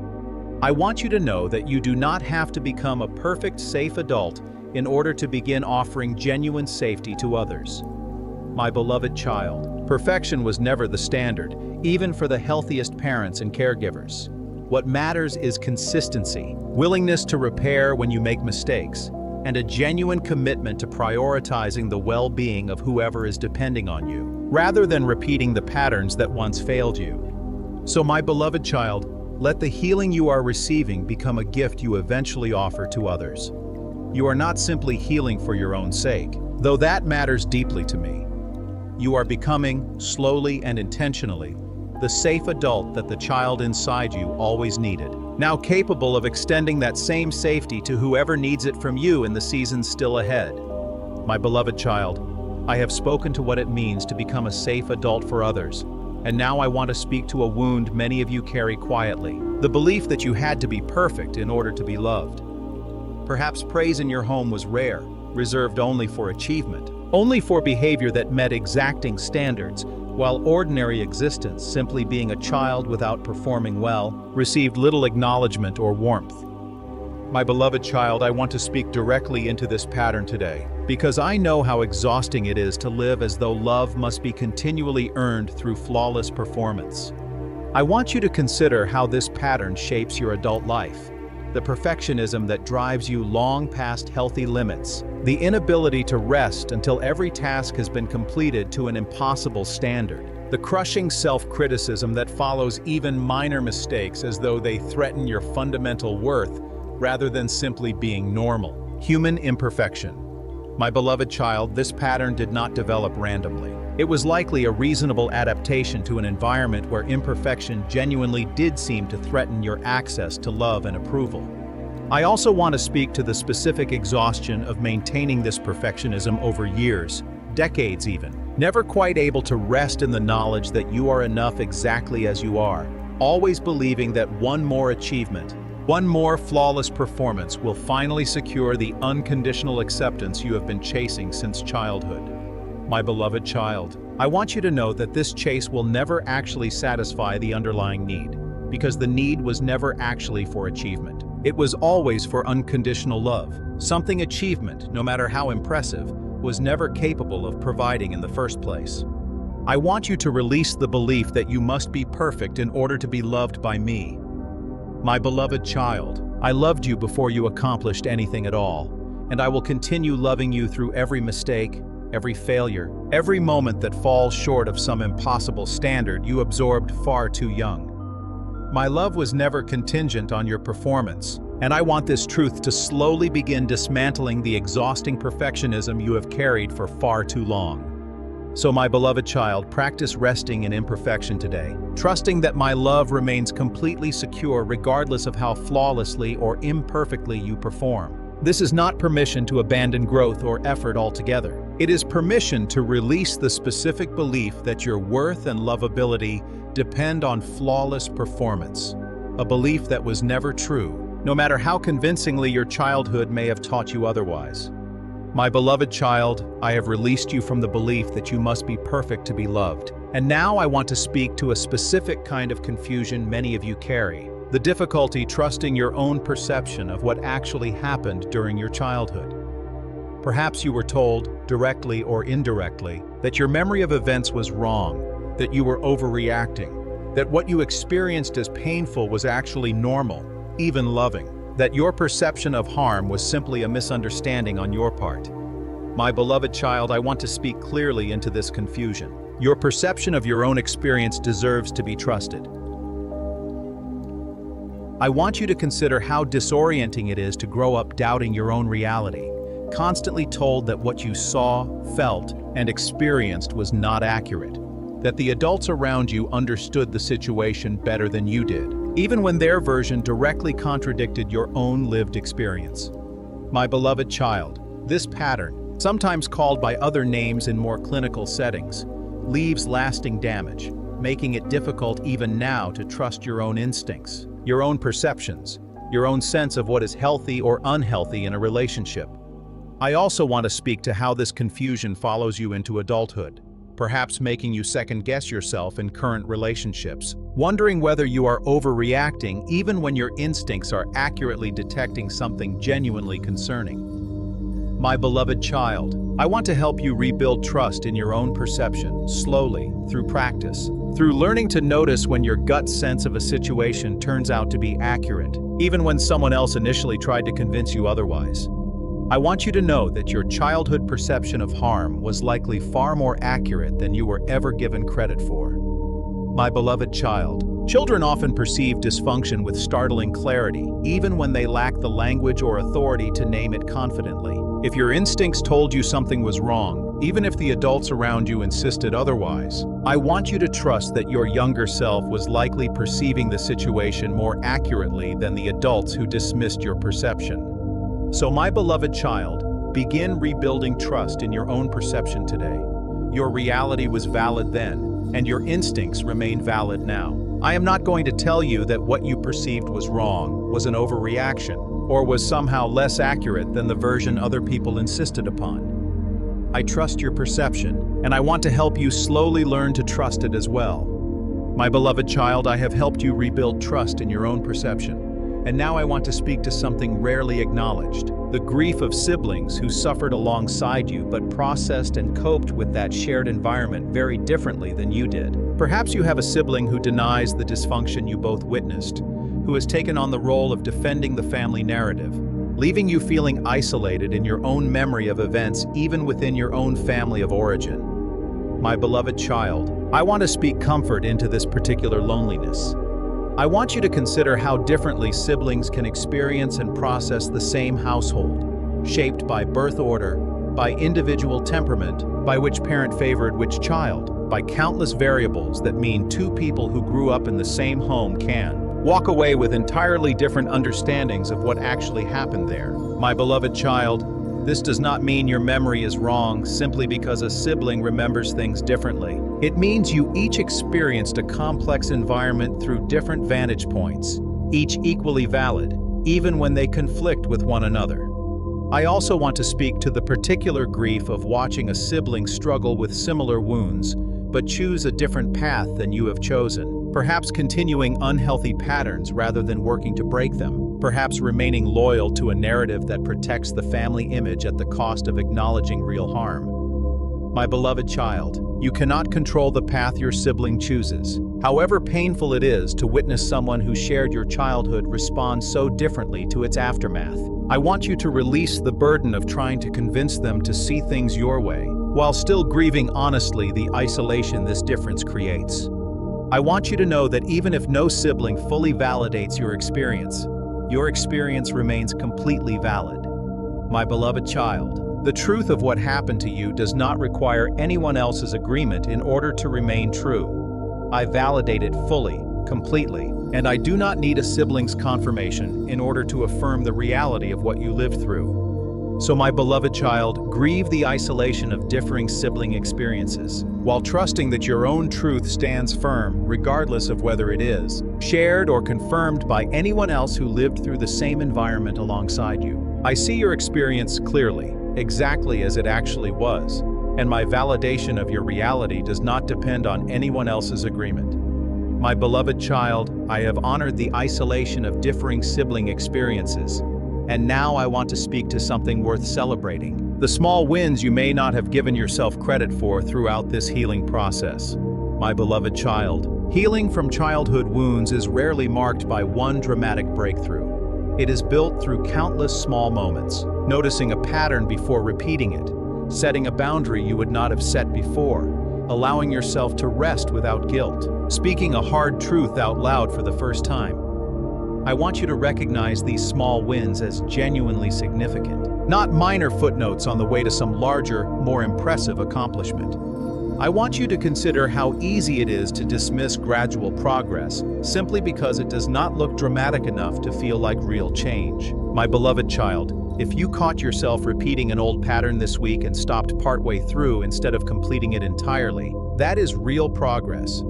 I want you to know that you do not have to become a perfect, safe adult in order to begin offering genuine safety to others. My beloved child, perfection was never the standard, even for the healthiest parents and caregivers. What matters is consistency, willingness to repair when you make mistakes, and a genuine commitment to prioritizing the well-being of whoever is depending on you, rather than repeating the patterns that once failed you. So, my beloved child, let the healing you are receiving become a gift you eventually offer to others. You are not simply healing for your own sake, though that matters deeply to me. You are becoming, slowly and intentionally, the safe adult that the child inside you always needed, now capable of extending that same safety to whoever needs it from you in the seasons still ahead. My beloved child, I have spoken to what it means to become a safe adult for others, And now I want to speak to a wound many of you carry quietly, the belief that you had to be perfect in order to be loved. Perhaps praise in your home was rare, reserved only for achievement, only for behavior that met exacting standards, while ordinary existence, simply being a child without performing well, received little acknowledgement or warmth. My beloved child, I want to speak directly into this pattern today, because I know how exhausting it is to live as though love must be continually earned through flawless performance. I want you to consider how this pattern shapes your adult life. The perfectionism that drives you long past healthy limits, the inability to rest until every task has been completed to an impossible standard, the crushing self-criticism that follows even minor mistakes as though they threaten your fundamental worth rather than simply being normal. Human imperfection. My beloved child, this pattern did not develop randomly. It was likely a reasonable adaptation to an environment where imperfection genuinely did seem to threaten your access to love and approval. I also want to speak to the specific exhaustion of maintaining this perfectionism over years, decades even, never quite able to rest in the knowledge that you are enough exactly as you are, always believing that one more achievement, one more flawless performance will finally secure the unconditional acceptance you have been chasing since childhood. My beloved child, I want you to know that this chase will never actually satisfy the underlying need, because the need was never actually for achievement. It was always for unconditional love, something achievement, no matter how impressive, was never capable of providing in the first place. I want you to release the belief that you must be perfect in order to be loved by me. My beloved child, I loved you before you accomplished anything at all, and I will continue loving you through every mistake, every failure, every moment that falls short of some impossible standard you absorbed far too young. My love was never contingent on your performance, and I want this truth to slowly begin dismantling the exhausting perfectionism you have carried for far too long. So my beloved child, practice resting in imperfection today, trusting that my love remains completely secure regardless of how flawlessly or imperfectly you perform. This is not permission to abandon growth or effort altogether. It is permission to release the specific belief that your worth and lovability depend on flawless performance, a belief that was never true, no matter how convincingly your childhood may have taught you otherwise. My beloved child, I have released you from the belief that you must be perfect to be loved. And now I want to speak to a specific kind of confusion many of you carry, the difficulty trusting your own perception of what actually happened during your childhood. Perhaps you were told, directly or indirectly, that your memory of events was wrong, that you were overreacting, that what you experienced as painful was actually normal, even loving, that your perception of harm was simply a misunderstanding on your part. My beloved child, I want to speak clearly into this confusion. Your perception of your own experience deserves to be trusted. I want you to consider how disorienting it is to grow up doubting your own reality, constantly told that what you saw, felt, and experienced was not accurate, that the adults around you understood the situation better than you did, even when their version directly contradicted your own lived experience. My beloved child, this pattern, sometimes called by other names in more clinical settings, leaves lasting damage, making it difficult even now to trust your own instincts, your own perceptions, your own sense of what is healthy or unhealthy in a relationship. I also want to speak to how this confusion follows you into adulthood, perhaps making you second-guess yourself in current relationships, wondering whether you are overreacting even when your instincts are accurately detecting something genuinely concerning. My beloved child, I want to help you rebuild trust in your own perception, slowly, through practice, through learning to notice when your gut sense of a situation turns out to be accurate, even when someone else initially tried to convince you otherwise. I want you to know that your childhood perception of harm was likely far more accurate than you were ever given credit for. My beloved child, children often perceive dysfunction with startling clarity, even when they lack the language or authority to name it confidently. If your instincts told you something was wrong, even if the adults around you insisted otherwise, I want you to trust that your younger self was likely perceiving the situation more accurately than the adults who dismissed your perception. So my beloved child, begin rebuilding trust in your own perception today. Your reality was valid then, and your instincts remain valid now. I am not going to tell you that what you perceived was wrong, was an overreaction, or was somehow less accurate than the version other people insisted upon. I trust your perception, and I want to help you slowly learn to trust it as well. My beloved child, I have helped you rebuild trust in your own perception. And now I want to speak to something rarely acknowledged: the grief of siblings who suffered alongside you but processed and coped with that shared environment very differently than you did. Perhaps you have a sibling who denies the dysfunction you both witnessed, who has taken on the role of defending the family narrative, leaving you feeling isolated in your own memory of events even within your own family of origin. My beloved child, I want to speak comfort into this particular loneliness. I want you to consider how differently siblings can experience and process the same household, shaped by birth order, by individual temperament, by which parent favored which child, by countless variables that mean two people who grew up in the same home can walk away with entirely different understandings of what actually happened there. My beloved child, this does not mean your memory is wrong simply because a sibling remembers things differently. It means you each experienced a complex environment through different vantage points, each equally valid, even when they conflict with one another. I also want to speak to the particular grief of watching a sibling struggle with similar wounds, but choose a different path than you have chosen, perhaps continuing unhealthy patterns rather than working to break them, perhaps remaining loyal to a narrative that protects the family image at the cost of acknowledging real harm. My beloved child, you cannot control the path your sibling chooses. However painful it is to witness someone who shared your childhood respond so differently to its aftermath, I want you to release the burden of trying to convince them to see things your way, while still grieving honestly the isolation this difference creates. I want you to know that even if no sibling fully validates your experience remains completely valid. My beloved child, the truth of what happened to you does not require anyone else's agreement in order to remain true. I validate it fully, completely, and I do not need a sibling's confirmation in order to affirm the reality of what you lived through. So my beloved child, grieve the isolation of differing sibling experiences, while trusting that your own truth stands firm regardless of whether it is shared or confirmed by anyone else who lived through the same environment alongside you. I see your experience clearly, exactly as it actually was, and my validation of your reality does not depend on anyone else's agreement. My beloved child, I have honored the isolation of differing sibling experiences, and now I want to speak to something worth celebrating: the small wins you may not have given yourself credit for throughout this healing process. My beloved child, healing from childhood wounds is rarely marked by one dramatic breakthrough. It is built through countless small moments, noticing a pattern before repeating it, setting a boundary you would not have set before, allowing yourself to rest without guilt, speaking a hard truth out loud for the first time. I want you to recognize these small wins as genuinely significant, not minor footnotes on the way to some larger, more impressive accomplishment. I want you to consider how easy it is to dismiss gradual progress simply because it does not look dramatic enough to feel like real change. My beloved child, if you caught yourself repeating an old pattern this week and stopped partway through instead of completing it entirely, that is real progress.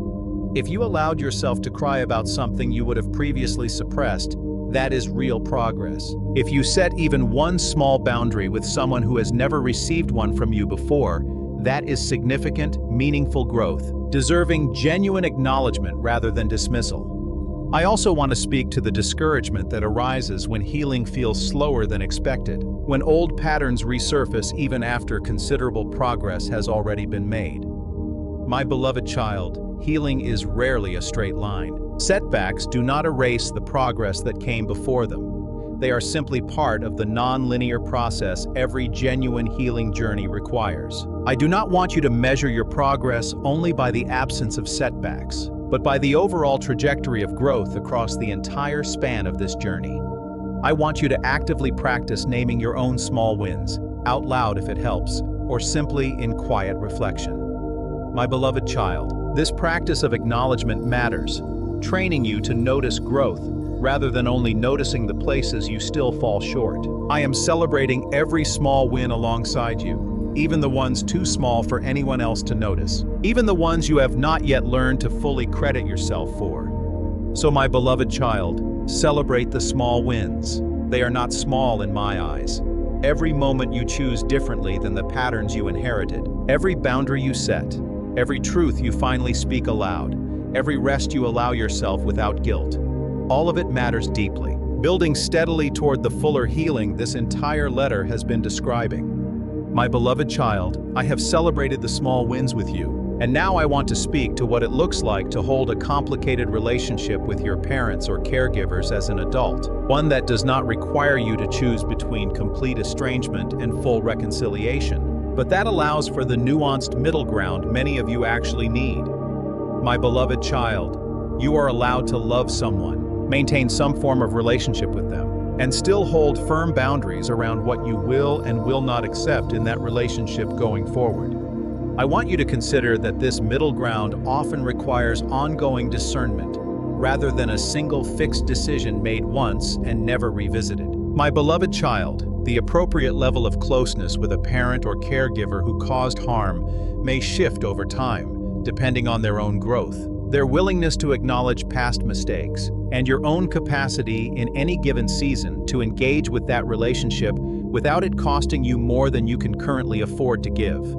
If you allowed yourself to cry about something you would have previously suppressed, that is real progress. If you set even one small boundary with someone who has never received one from you before, that is significant, meaningful growth, deserving genuine acknowledgement rather than dismissal. I also want to speak to the discouragement that arises when healing feels slower than expected, when old patterns resurface even after considerable progress has already been made. My beloved child, healing is rarely a straight line. Setbacks do not erase the progress that came before them. They are simply part of the non-linear process every genuine healing journey requires. I do not want you to measure your progress only by the absence of setbacks, but by the overall trajectory of growth across the entire span of this journey. I want you to actively practice naming your own small wins, out loud if it helps, or simply in quiet reflection. My beloved child, this practice of acknowledgement matters, training you to notice growth, rather than only noticing the places you still fall short. I am celebrating every small win alongside you, even the ones too small for anyone else to notice, even the ones you have not yet learned to fully credit yourself for. So my beloved child, celebrate the small wins. They are not small in my eyes. Every moment you choose differently than the patterns you inherited, every boundary you set, every truth you finally speak aloud, every rest you allow yourself without guilt, all of it matters deeply, building steadily toward the fuller healing this entire letter has been describing. My beloved child, I have celebrated the small wins with you, and now I want to speak to what it looks like to hold a complicated relationship with your parents or caregivers as an adult, one that does not require you to choose between complete estrangement and full reconciliation, but that allows for the nuanced middle ground many of you actually need. My beloved child, you are allowed to love someone, maintain some form of relationship with them, and still hold firm boundaries around what you will and will not accept in that relationship going forward. I want you to consider that this middle ground often requires ongoing discernment, rather than a single fixed decision made once and never revisited. My beloved child, the appropriate level of closeness with a parent or caregiver who caused harm may shift over time, depending on their own growth, their willingness to acknowledge past mistakes, and your own capacity in any given season to engage with that relationship without it costing you more than you can currently afford to give.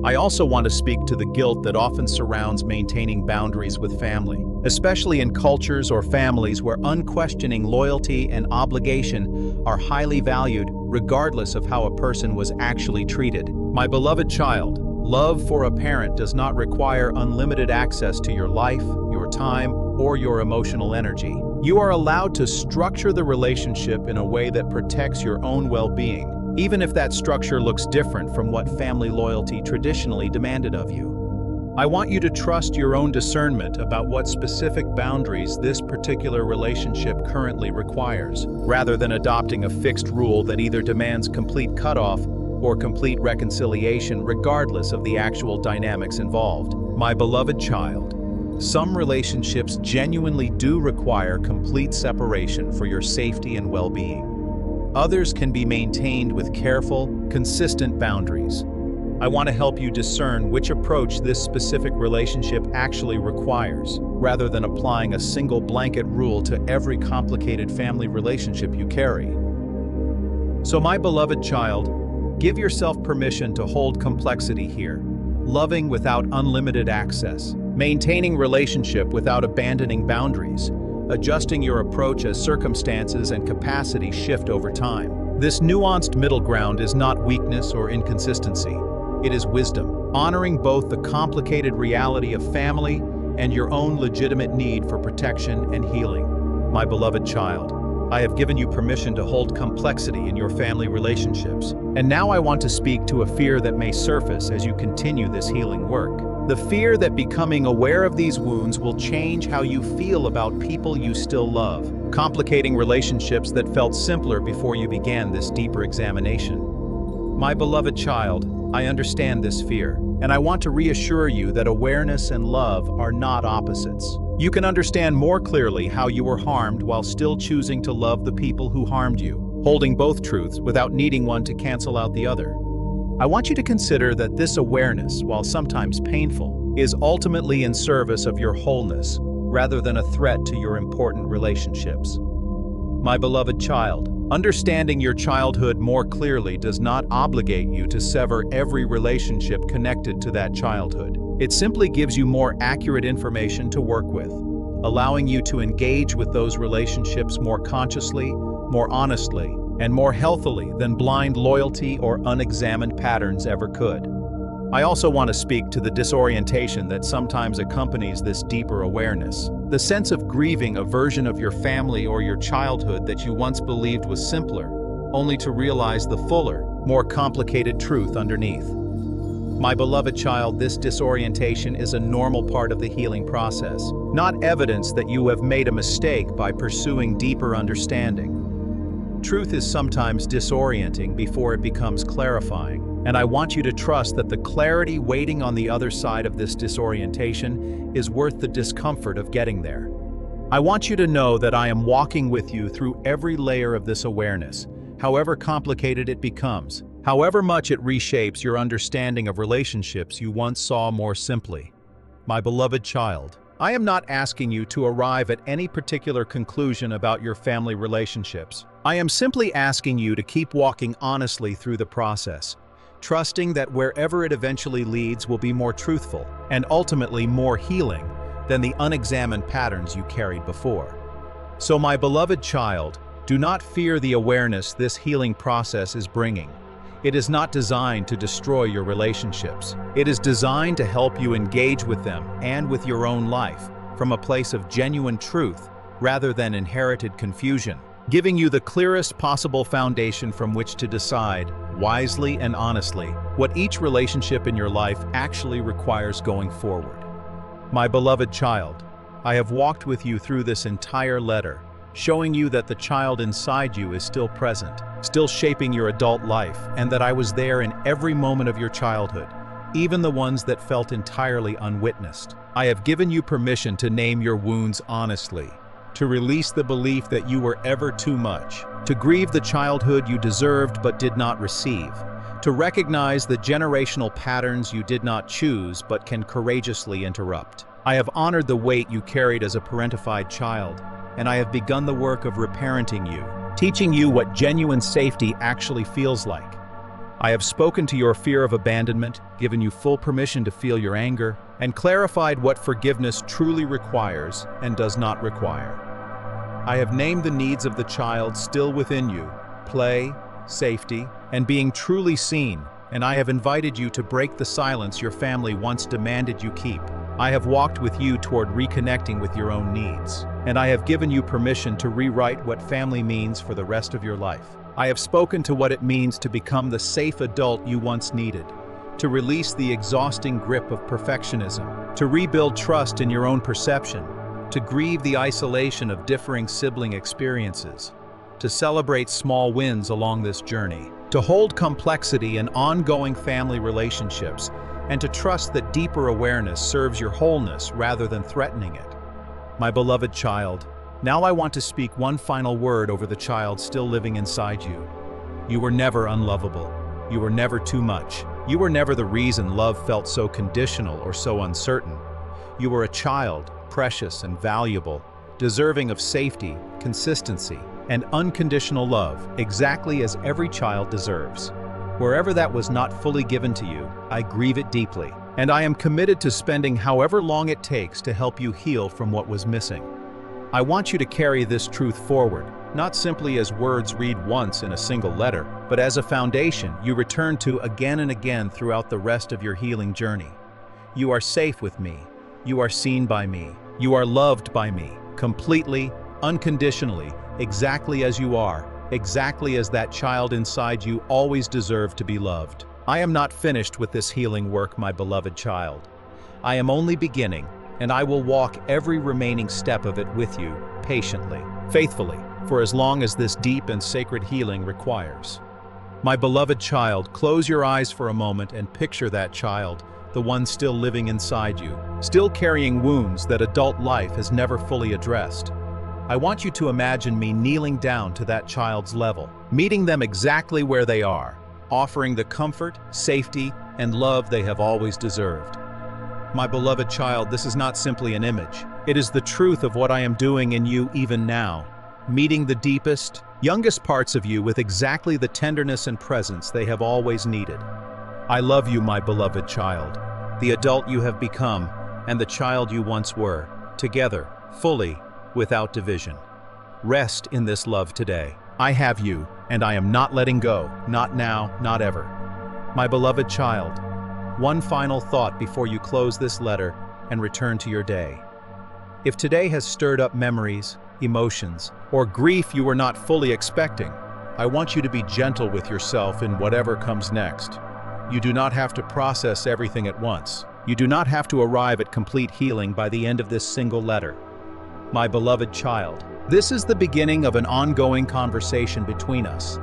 I also want to speak to the guilt that often surrounds maintaining boundaries with family, especially in cultures or families where unquestioning loyalty and obligation are highly valued regardless of how a person was actually treated. My beloved child, love for a parent does not require unlimited access to your life, your time, or your emotional energy. You are allowed to structure the relationship in a way that protects your own well-being, even if that structure looks different from what family loyalty traditionally demanded of you. I want you to trust your own discernment about what specific boundaries this particular relationship currently requires, rather than adopting a fixed rule that either demands complete cutoff or complete reconciliation regardless of the actual dynamics involved. My beloved child, some relationships genuinely do require complete separation for your safety and well-being. Others can be maintained with careful, consistent boundaries. I want to help you discern which approach this specific relationship actually requires, rather than applying a single blanket rule to every complicated family relationship you carry. So my beloved child, give yourself permission to hold complexity here, loving without unlimited access, maintaining relationship without abandoning boundaries, adjusting your approach as circumstances and capacity shift over time. This nuanced middle ground is not weakness or inconsistency. It is wisdom, honoring both the complicated reality of family and your own legitimate need for protection and healing. My beloved child, I have given you permission to hold complexity in your family relationships, and now I want to speak to a fear that may surface as you continue this healing work. The fear that becoming aware of these wounds will change how you feel about people you still love, complicating relationships that felt simpler before you began this deeper examination. My beloved child, I understand this fear, and I want to reassure you that awareness and love are not opposites. You can understand more clearly how you were harmed while still choosing to love the people who harmed you, holding both truths without needing one to cancel out the other. I want you to consider that this awareness, while sometimes painful, is ultimately in service of your wholeness, rather than a threat to your important relationships. My beloved child, understanding your childhood more clearly does not obligate you to sever every relationship connected to that childhood. It simply gives you more accurate information to work with, allowing you to engage with those relationships more consciously, more honestly, and more healthily than blind loyalty or unexamined patterns ever could. I also want to speak to the disorientation that sometimes accompanies this deeper awareness. The sense of grieving a version of your family or your childhood that you once believed was simpler, only to realize the fuller, more complicated truth underneath. My beloved child, this disorientation is a normal part of the healing process, not evidence that you have made a mistake by pursuing deeper understanding. Truth is sometimes disorienting before it becomes clarifying, and I want you to trust that the clarity waiting on the other side of this disorientation is worth the discomfort of getting there. I want you to know that I am walking with you through every layer of this awareness, however complicated it becomes, however much it reshapes your understanding of relationships you once saw more simply. My beloved child, I am not asking you to arrive at any particular conclusion about your family relationships. I am simply asking you to keep walking honestly through the process, trusting that wherever it eventually leads will be more truthful and ultimately more healing than the unexamined patterns you carried before. So, my beloved child, do not fear the awareness this healing process is bringing. It is not designed to destroy your relationships. It is designed to help you engage with them and with your own life from a place of genuine truth rather than inherited confusion, giving you the clearest possible foundation from which to decide, wisely and honestly, what each relationship in your life actually requires going forward. My beloved child, I have walked with you through this entire letter, showing you that the child inside you is still present, still shaping your adult life, and that I was there in every moment of your childhood, even the ones that felt entirely unwitnessed. I have given you permission to name your wounds honestly, to release the belief that you were ever too much, to grieve the childhood you deserved but did not receive, to recognize the generational patterns you did not choose but can courageously interrupt. I have honored the weight you carried as a parentified child, and I have begun the work of reparenting you, teaching you what genuine safety actually feels like. I have spoken to your fear of abandonment, given you full permission to feel your anger, and clarified what forgiveness truly requires and does not require. I have named the needs of the child still within you: play, safety, and being truly seen, and I have invited you to break the silence your family once demanded you keep. I have walked with you toward reconnecting with your own needs, and I have given you permission to rewrite what family means for the rest of your life. I have spoken to what it means to become the safe adult you once needed, to release the exhausting grip of perfectionism, to rebuild trust in your own perception, to grieve the isolation of differing sibling experiences, to celebrate small wins along this journey, to hold complexity in ongoing family relationships, and to trust that deeper awareness serves your wholeness rather than threatening it. My beloved child, now I want to speak one final word over the child still living inside you. You were never unlovable. You were never too much. You were never the reason love felt so conditional or so uncertain. You were a child, precious and valuable, deserving of safety, consistency, and unconditional love, exactly as every child deserves. Wherever that was not fully given to you, I grieve it deeply, and I am committed to spending however long it takes to help you heal from what was missing. I want you to carry this truth forward, not simply as words read once in a single letter, but as a foundation you return to again and again throughout the rest of your healing journey. You are safe with me. You are seen by me. You are loved by me, completely, unconditionally, exactly as you are, exactly as that child inside you always deserved to be loved. I am not finished with this healing work, my beloved child. I am only beginning, and I will walk every remaining step of it with you, patiently, faithfully, for as long as this deep and sacred healing requires. My beloved child, close your eyes for a moment and picture that child, the one still living inside you, still carrying wounds that adult life has never fully addressed. I want you to imagine me kneeling down to that child's level, meeting them exactly where they are, offering the comfort, safety, and love they have always deserved. My beloved child, this is not simply an image. It is the truth of what I am doing in you even now, meeting the deepest, youngest parts of you with exactly the tenderness and presence they have always needed. I love you, my beloved child, the adult you have become, and the child you once were, together, fully, without division. Rest in this love today. I have you, and I am not letting go, not now, not ever. My beloved child, one final thought before you close this letter and return to your day. If today has stirred up memories, emotions, or grief you were not fully expecting, I want you to be gentle with yourself in whatever comes next. You do not have to process everything at once. You do not have to arrive at complete healing by the end of this single letter. My beloved child, this is the beginning of an ongoing conversation between us,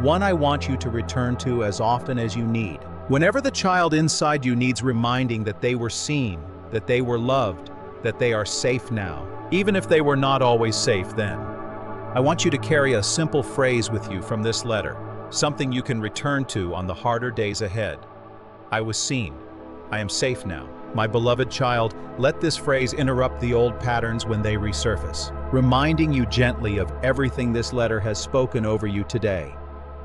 one I want you to return to as often as you need. Whenever the child inside you needs reminding that they were seen, that they were loved, that they are safe now, even if they were not always safe then. I want you to carry a simple phrase with you from this letter, something you can return to on the harder days ahead. I was seen. I am safe now. My beloved child, let this phrase interrupt the old patterns when they resurface, reminding you gently of everything this letter has spoken over you today.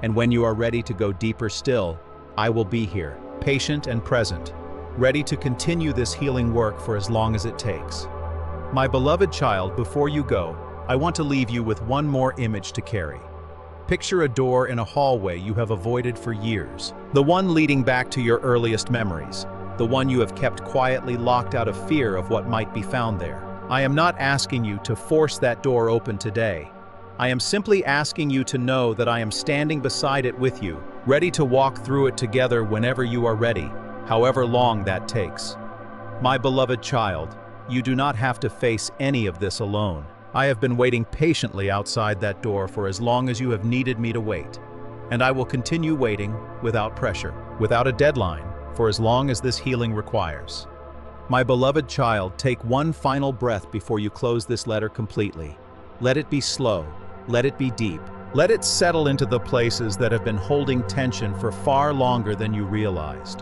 And when you are ready to go deeper still, I will be here, patient and present, ready to continue this healing work for as long as it takes. My beloved child, before you go, I want to leave you with one more image to carry. Picture a door in a hallway you have avoided for years, the one leading back to your earliest memories, the one you have kept quietly locked out of fear of what might be found there. I am not asking you to force that door open today. I am simply asking you to know that I am standing beside it with you, ready to walk through it together whenever you are ready, however long that takes. My beloved child, you do not have to face any of this alone. I have been waiting patiently outside that door for as long as you have needed me to wait. And I will continue waiting without pressure, without a deadline, for as long as this healing requires. My beloved child, take one final breath before you close this letter completely. Let it be slow. Let it be deep. Let it settle into the places that have been holding tension for far longer than you realized.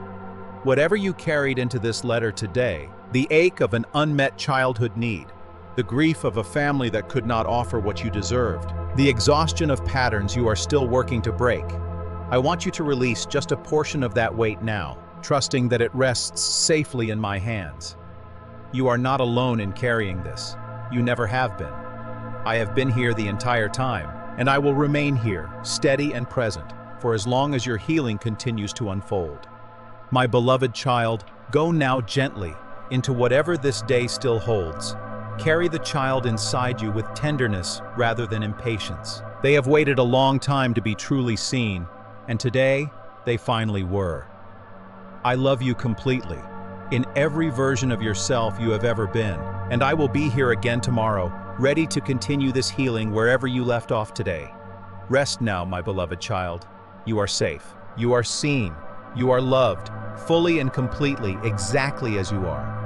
Whatever you carried into this letter today, the ache of an unmet childhood need, the grief of a family that could not offer what you deserved, the exhaustion of patterns you are still working to break, I want you to release just a portion of that weight now, trusting that it rests safely in my hands. You are not alone in carrying this. You never have been. I have been here the entire time, and I will remain here, steady and present, for as long as your healing continues to unfold. My beloved child, go now gently into whatever this day still holds. Carry the child inside you with tenderness rather than impatience. They have waited a long time to be truly seen, and today, they finally were. I love you completely, in every version of yourself you have ever been, and I will be here again tomorrow, ready to continue this healing wherever you left off today. Rest now, my beloved child. You are safe. You are seen. You are loved, fully and completely, exactly as you are.